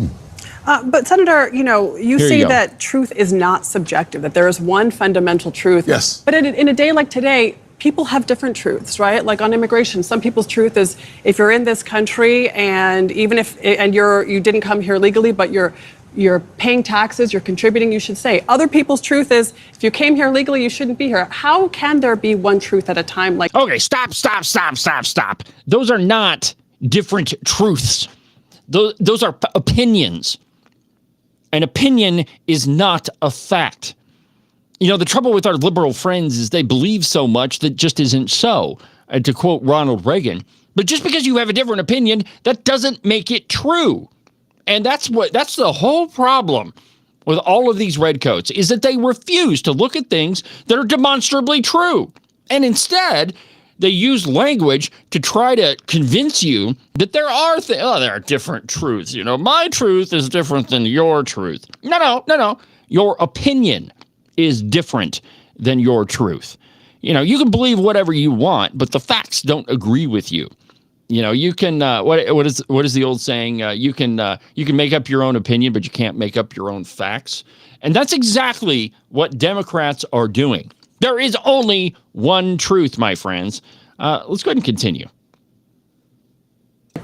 But Senator, you know, you say that truth is not subjective, that there is one fundamental truth. Yes. But in a day like today, people have different truths, right? Like on immigration, some people's truth is if you're in this country and even if you didn't come here legally, but you're paying taxes, you're contributing, you should say. Other people's truth is, if you came here legally, you shouldn't be here. How can there be one truth at a time? Like, okay, stop. Those are not different truths. Those are opinions. An opinion is not a fact. You know, the trouble with our liberal friends is they believe so much that just isn't so. To quote Ronald Reagan, but just because you have a different opinion, that doesn't make it true. And that's the whole problem with all of these redcoats, is that they refuse to look at things that are demonstrably true. And instead, they use language to try to convince you that there are different truths. You know, my truth is different than your truth. No. Your opinion is different than your truth. You know, you can believe whatever you want, but the facts don't agree with you. You know, you can what is the old saying? You can make up your own opinion, but you can't make up your own facts. And that's exactly what Democrats are doing. There is only one truth, my friends. Let's go ahead and continue.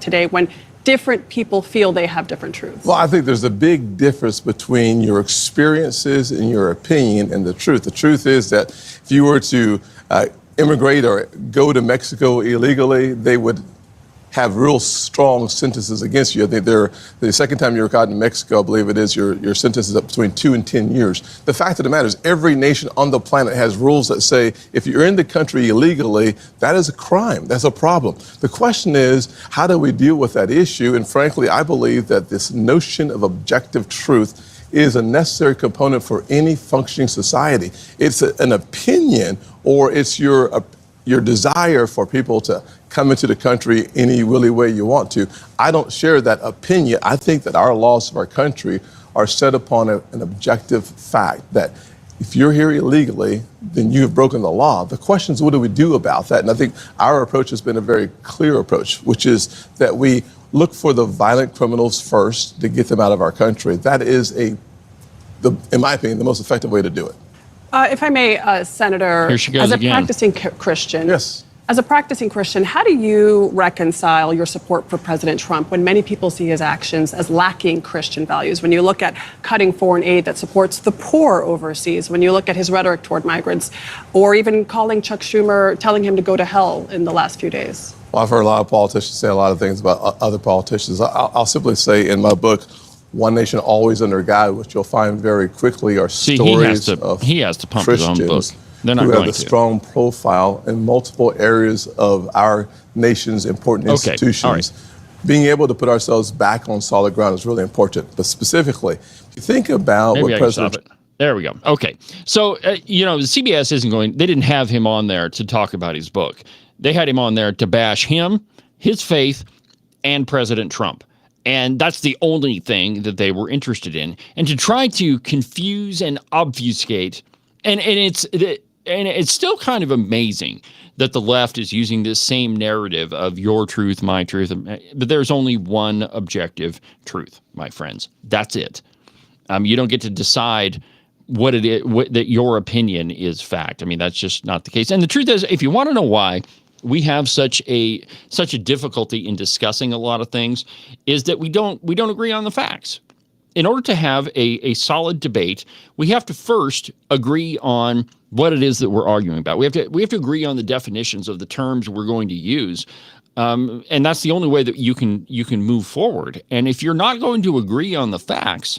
Today, when different people feel they have different truths. Well, I think there's a big difference between your experiences and your opinion and the truth. The truth is that if you were to immigrate or go to Mexico illegally, they would have real strong sentences against you. I think the second time you were caught in Mexico, I believe it is, your sentence is up between 2 and 10 years. The fact of the matter is every nation on the planet has rules that say if you're in the country illegally, that is a crime. That's a problem. The question is, how do we deal with that issue? And frankly, I believe that this notion of objective truth is a necessary component for any functioning society. It's an opinion, or it's your desire for people to come into the country any really way you want to. I don't share that opinion. I think that our laws of our country are set upon an objective fact that if you're here illegally, then you have broken the law. The question is, what do we do about that? And I think our approach has been a very clear approach, which is that we look for the violent criminals first to get them out of our country. That is, in my opinion, the most effective way to do it. If I may, Senator, Here she goes as a again. practicing Christian, Yes. As a practicing Christian, how do you reconcile your support for President Trump when many people see his actions as lacking Christian values? When you look at cutting foreign aid that supports the poor overseas, when you look at his rhetoric toward migrants, or even calling Chuck Schumer, telling him to go to hell in the last few days? Well, I've heard a lot of politicians say a lot of things about other politicians. I'll simply say in my book, One Nation Always Under God, which you'll find very quickly are stories of he has to pump his own book. Christians They're not who going have a to. strong profile in multiple areas of our nation's important institutions. All right. Being able to put ourselves back on solid ground is really important. But specifically, if you think about Maybe what I can President stop it. There we go. Okay. So, CBS isn't going, they didn't have him on there to talk about his book. They had him on there to bash him, his faith, and President Trump. And that's the only thing that they were interested in. And to try to confuse and obfuscate, and it's still kind of amazing that the left is using this same narrative of your truth, my truth, but there's only one objective truth, my friends. That's it. You don't get to decide what it is, that your opinion is fact. I mean, that's just not the case. And the truth is, if you want to know why we have such a difficulty in discussing a lot of things, is that we don't agree on the facts. In order to have a solid debate, we have to first agree on what it is that we're arguing about. We have to agree on the definitions of the terms we're going to use, and that's the only way that you can move forward. And if you're not going to agree on the facts,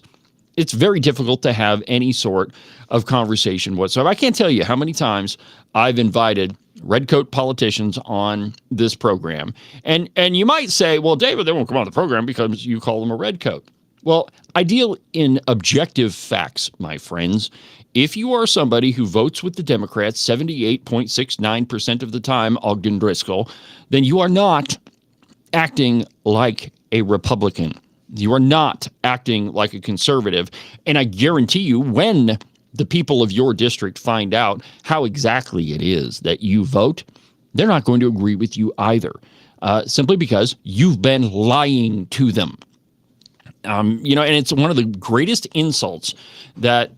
it's very difficult to have any sort of conversation whatsoever. I can't tell you how many times I've invited redcoat politicians on this program, and you might say, well, David, they won't come on the program because you call them a redcoat. Well, I deal in objective facts, my friends. If you are somebody who votes with the Democrats 78.69% of the time, Ogden Driscoll, then you are not acting like a Republican. You are not acting like a conservative. And I guarantee you, when the people of your district find out how exactly it is that you vote, they're not going to agree with you either, simply because you've been lying to them. And it's one of the greatest insults that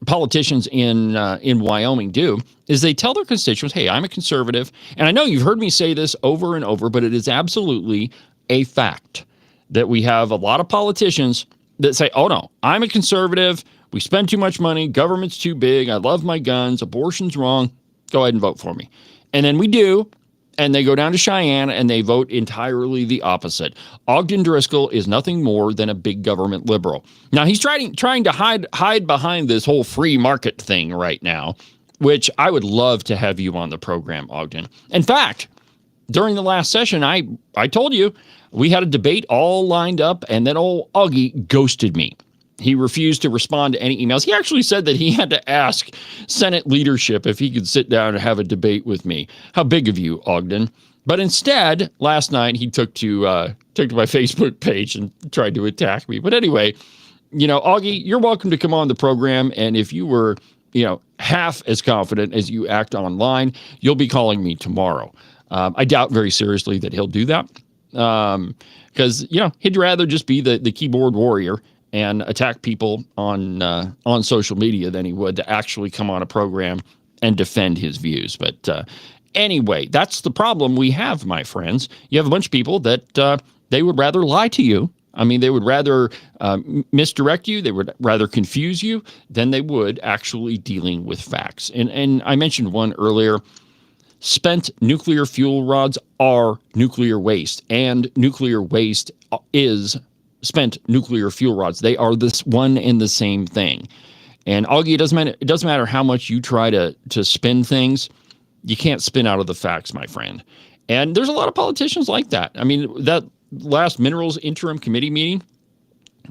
politicians in Wyoming do is they tell their constituents, hey, I'm a conservative. And I know you've heard me say this over and over, but it is absolutely a fact that we have a lot of politicians that say, oh, no, I'm a conservative. We spend too much money. Government's too big. I love my guns. Abortion's wrong. Go ahead and vote for me. And then we do. And they go down to Cheyenne and they vote entirely the opposite. Ogden Driscoll is nothing more than a big government liberal. Now, he's trying to hide behind this whole free market thing right now, which I would love to have you on the program, Ogden. In fact, during the last session, I told you we had a debate all lined up, and then old Augie ghosted me. He refused to respond to any emails. He actually said that he had to ask Senate leadership if he could sit down and have a debate with me. How big of you, Ogden? But instead, last night, he took to my Facebook page and tried to attack me. But anyway, Augie, you're welcome to come on the program. And if you were, half as confident as you act online, you'll be calling me tomorrow. I doubt very seriously that he'll do that because, he'd rather just be the keyboard warrior and attack people on social media than he would to actually come on a program and defend his views. But anyway, that's the problem we have, my friends. You have a bunch of people that they would rather lie to you. I mean, they would rather misdirect you. They would rather confuse you than they would actually dealing with facts. And I mentioned one earlier. Spent nuclear fuel rods are nuclear waste, and nuclear waste is spent nuclear fuel rods. They are this one and the same thing. And Augie, it doesn't matter how much you try to spin things, you can't spin out of the facts, my friend. And there's a lot of politicians like that. I mean, that last minerals interim committee meeting,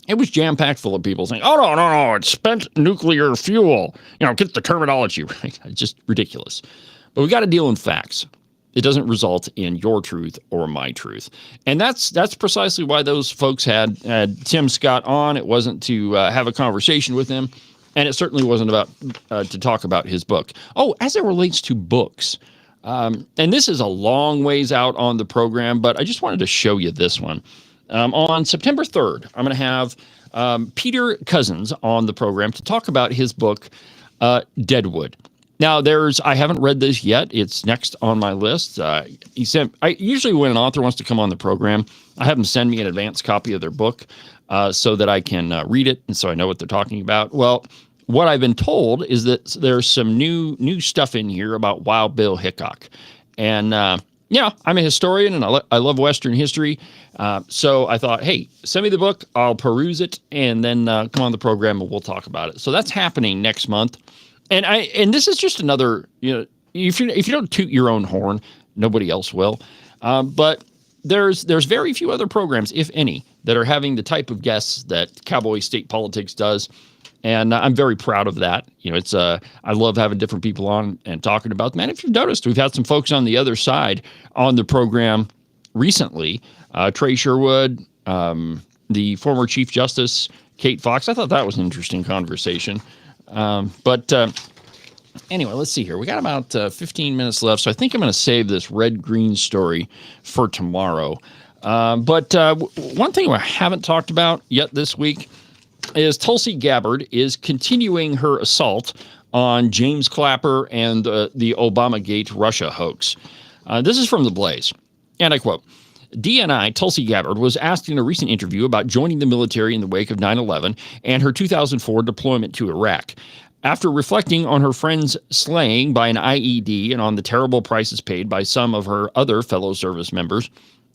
it was jam-packed full of people saying, oh, no, it's spent nuclear fuel. Get the terminology right. It's just ridiculous. But we got to deal in facts. It doesn't result in your truth or my truth. And that's precisely why those folks had Tim Scott on. It wasn't to have a conversation with him, and it certainly wasn't about to talk about his book. Oh, as it relates to books, and this is a long ways out on the program, but I just wanted to show you this one. On September 3rd, I'm going to have Peter Cousins on the program to talk about his book, Deadwood. Now, I haven't read this yet. It's next on my list. Usually when an author wants to come on the program, I have them send me an advance copy of their book so that I can read it and so I know what they're talking about. Well, what I've been told is that there's some new stuff in here about Wild Bill Hickok. And, I'm a historian and I love Western history. So I thought, hey, send me the book. I'll peruse it and then come on the program and we'll talk about it. So that's happening next month. And this is just another, if you don't toot your own horn, nobody else will. But there's very few other programs, if any, that are having the type of guests that Cowboy State Politics does. And I'm very proud of that. I love having different people on and talking about them. And if you've noticed, we've had some folks on the other side on the program recently. Trey Sherwood, the former Chief Justice, Kate Fox. I thought that was an interesting conversation. But anyway, let's see here. We got about 15 minutes left, so I think I'm going to save this red-green story for tomorrow. But one thing I haven't talked about yet this week is Tulsi Gabbard is continuing her assault on James Clapper and the Obamagate Russia hoax. This is from The Blaze, and I quote, DNI Tulsi Gabbard was asked in a recent interview about joining the military in the wake of 9/11 and her 2004 deployment to Iraq. After reflecting on her friend's slaying by an IED and on the terrible prices paid by some of her other fellow service members,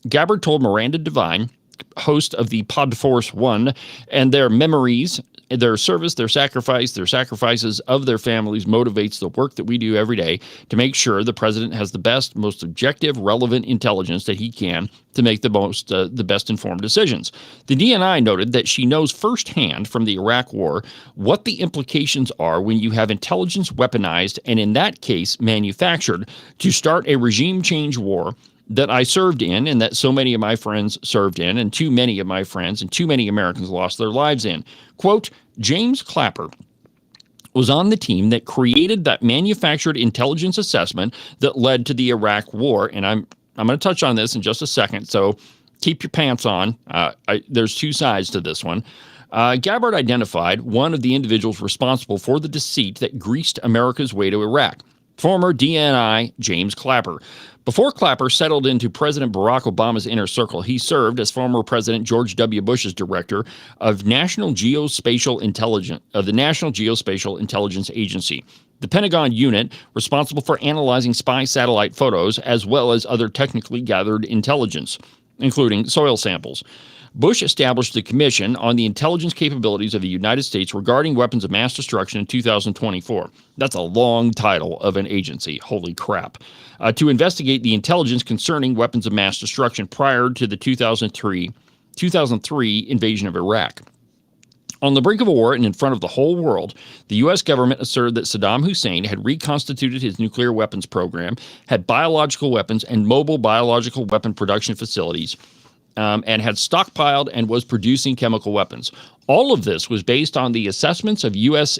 Gabbard told Miranda Devine, host of the Podforce One, and their memories, their service, their sacrifices of their families motivates the work that we do every day to make sure the president has the best, most objective, relevant intelligence that he can to make the best informed decisions. The DNI noted that she knows firsthand from the Iraq War what the implications are when you have intelligence weaponized and in that case manufactured to start a regime change war that I served in and that so many of my friends served in and too many of my friends and too many Americans lost their lives in. Quote, James Clapper was on the team that created that manufactured intelligence assessment that led to the Iraq War. And I'm going to touch on this in just a second, so keep your pants on. There's two sides to this one. Gabbard identified one of the individuals responsible for the deceit that greased America's way to Iraq, former DNI James Clapper. Before Clapper settled into President Barack Obama's inner circle, he served as former President George W. Bush's director of the National Geospatial Intelligence Agency, the Pentagon unit responsible for analyzing spy satellite photos as well as other technically gathered intelligence, including soil samples. Bush established the Commission on the Intelligence Capabilities of the United States Regarding Weapons of Mass Destruction in 2024. That's a long title of an agency. Holy crap. To investigate the intelligence concerning weapons of mass destruction prior to the 2003 invasion of Iraq. On the brink of a war and in front of the whole world, the U.S. government asserted that Saddam Hussein had reconstituted his nuclear weapons program, had biological weapons and mobile biological weapon production facilities, and had stockpiled and was producing chemical weapons. All of this was based on the assessments of the U.S.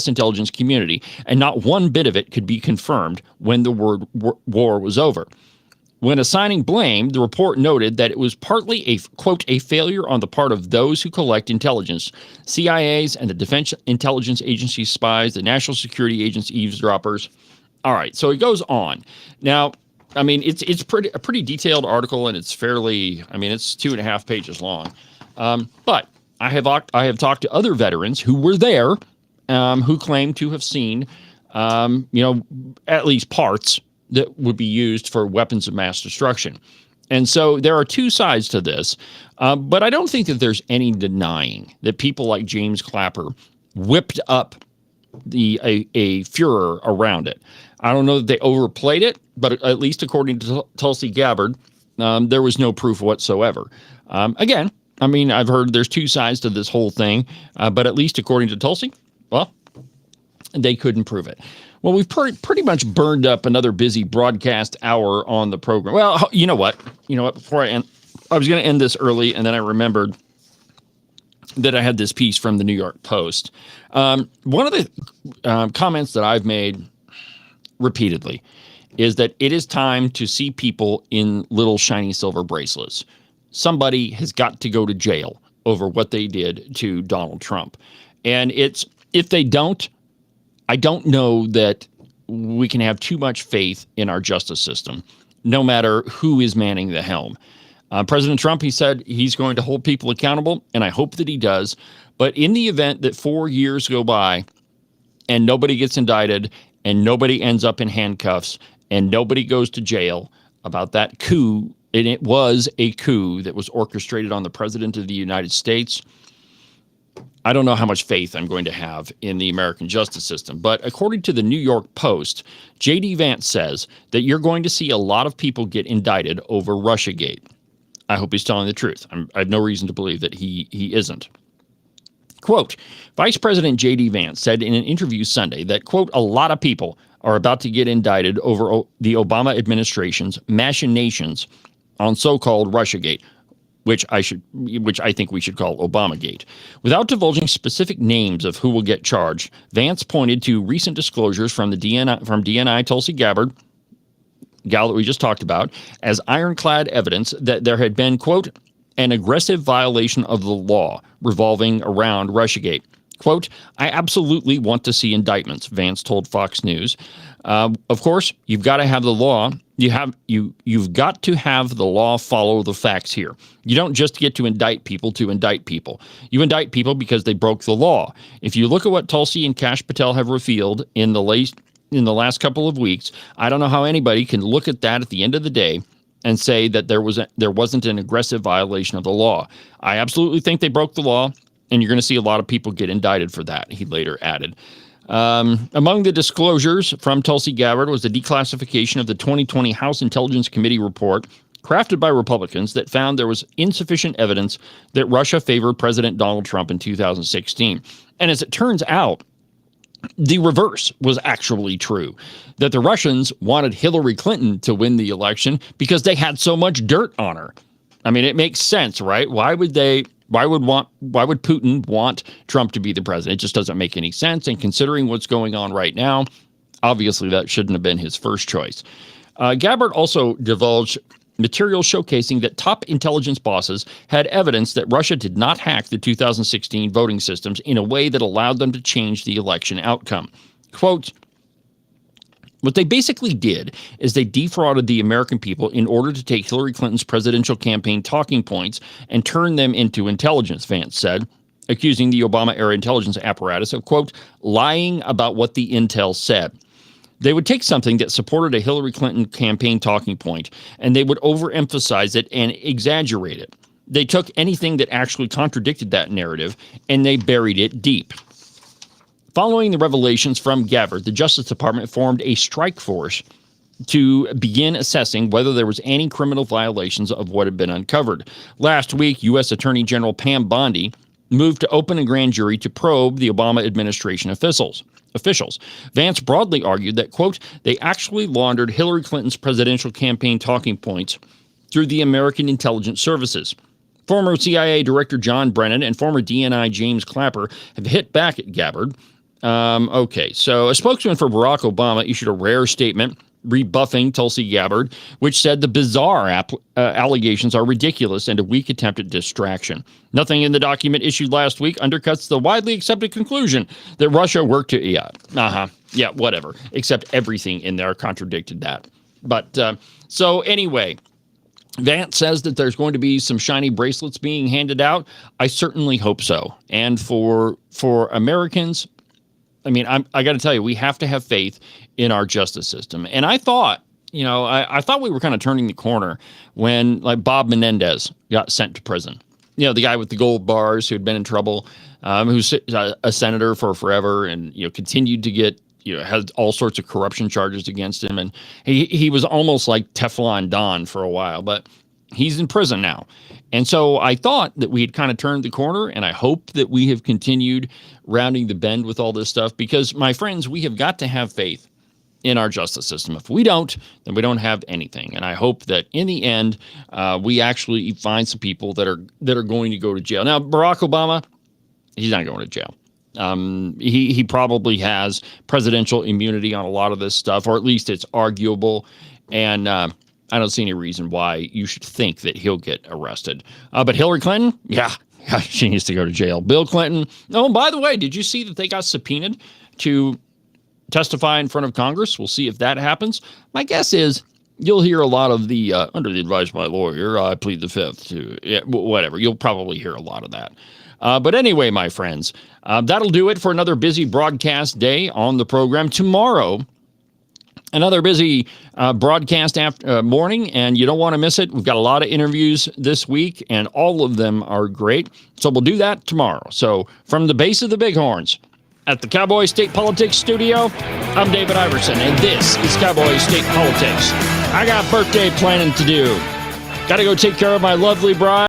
intelligence community, and not one bit of it could be confirmed when the war was over. When assigning blame, the report noted that it was partly a, quote, a failure on the part of those who collect intelligence, CIA's and the Defense Intelligence Agency spies, the National Security Agency eavesdroppers. All right, so it goes on. Now, I mean, it's a pretty detailed article, and it's fairly, I mean, it's 2.5 pages long. But I have talked to other veterans who were there, who claim to have seen, at least parts that would be used for weapons of mass destruction. And so there are two sides to this, but I don't think that there's any denying that people like James Clapper whipped up a furor around it. I don't know that they overplayed it, but at least according to Tulsi Gabbard, there was no proof whatsoever. Again, I mean, I've heard there's two sides to this whole thing, but at least according to Tulsi, well, they couldn't prove it. Well, we've pretty much burned up another busy broadcast hour on the program. Well, you know what? Before I end, I was going to end this early, and then I remembered that I had this piece from the New York Post. One of the comments that I've made repeatedly is that it is time to see people in little shiny silver bracelets. Somebody has got to go to jail over what they did to Donald Trump. And if they don't, I don't know that we can have too much faith in our justice system, no matter who is manning the helm. President Trump, he said he's going to hold people accountable, and I hope that he does. But in the event that 4 years go by and nobody gets indicted and nobody ends up in handcuffs and nobody goes to jail about that coup, and it was a coup that was orchestrated on the president of the United States, I don't know how much faith I'm going to have in the American justice system. But according to the New York Post, J.D. Vance says that you're going to see a lot of people get indicted over Russiagate. I hope he's telling the truth. I have no reason to believe that he isn't. Quote, Vice President J.D. Vance said in an interview Sunday that, quote, a lot of people are about to get indicted over the Obama administration's machinations on so-called Russiagate, which I think we should call Obamagate. Without divulging specific names of who will get charged, Vance pointed to recent disclosures from DNI Tulsi Gabbard, gal that we just talked about, as ironclad evidence that there had been, quote, an aggressive violation of the law revolving around Russiagate. Quote, I absolutely want to see indictments, Vance told Fox News. Of course, you've got to have the law. You've got to have the law follow the facts here. You don't just get to indict people to indict people. You indict people because they broke the law. If you look at what Tulsi and Kash Patel have revealed in the last couple of weeks, I don't know how anybody can look at that at the end of the day and say that there wasn't an aggressive violation of the law. I absolutely think they broke the law, and you're going to see a lot of people get indicted for that, he later added. Among the disclosures from Tulsi Gabbard was the declassification of the 2020 House Intelligence Committee report crafted by Republicans that found there was insufficient evidence that Russia favored President Donald Trump in 2016. And as it turns out, the reverse was actually true, that the Russians wanted Hillary Clinton to win the election because they had so much dirt on her. I mean, it makes sense, right? Why would Putin want Trump to be the president? It just doesn't make any sense. And considering what's going on right now, obviously that shouldn't have been his first choice. Gabbard also divulged material showcasing that top intelligence bosses had evidence that Russia did not hack the 2016 voting systems in a way that allowed them to change the election outcome. Quote, what they basically did is they defrauded the American people in order to take Hillary Clinton's presidential campaign talking points and turn them into intelligence, Vance said, accusing the Obama-era intelligence apparatus of, quote, lying about what the intel said. They would take something that supported a Hillary Clinton campaign talking point, and they would overemphasize it and exaggerate it. They took anything that actually contradicted that narrative, and they buried it deep. Following the revelations from Gabbard, the Justice Department formed a strike force to begin assessing whether there was any criminal violations of what had been uncovered. Last week, U.S. Attorney General Pam Bondi moved to open a grand jury to probe the Obama administration officials. Vance broadly argued that, quote, they actually laundered Hillary Clinton's presidential campaign talking points through the American intelligence services. Former CIA Director John Brennan and former DNI James Clapper have hit back at Gabbard. So a spokesman for Barack Obama issued a rare statement rebuffing Tulsi Gabbard, which said the bizarre allegations are ridiculous and a weak attempt at distraction. Nothing in the document issued last week undercuts the widely accepted conclusion that Russia worked to, yeah, whatever, except everything in there contradicted that. But so anyway, Vance says that there's going to be some shiny bracelets being handed out. I certainly hope so. And for Americans, I mean, I got to tell you, we have to have faith in our justice system. And I thought, I thought we were kind of turning the corner when, like, Bob Menendez got sent to prison. The guy with the gold bars who had been in trouble, who's a senator for forever and, continued to get, had all sorts of corruption charges against him. And he was almost like Teflon Don for a while, but he's in prison now. And so I thought that we had kind of turned the corner, and I hope that we have continued rounding the bend with all this stuff because, my friends, we have got to have faith in our justice system. If we don't, then we don't have anything. And I hope that in the end, we actually find some people that are going to go to jail. Now, Barack Obama, he's not going to jail. He probably has presidential immunity on a lot of this stuff, or at least it's arguable. And I don't see any reason why you should think that he'll get arrested. But Hillary Clinton, yeah, she needs to go to jail. Bill Clinton. Oh, and by the way, did you see that they got subpoenaed to testify in front of Congress? We'll see if that happens. My guess is you'll hear a lot of the, under the advice of my lawyer, I plead the fifth to, whatever. You'll probably hear a lot of that. But anyway, my friends, that'll do it for another busy broadcast day on the program. Tomorrow, another busy broadcast morning, and you don't want to miss it. We've got a lot of interviews this week, and all of them are great. So we'll do that tomorrow. So from the base of the Bighorns at the Cowboy State Politics Studio, I'm David Iverson, and this is Cowboy State Politics. I got birthday planning to do. Got to go take care of my lovely bride.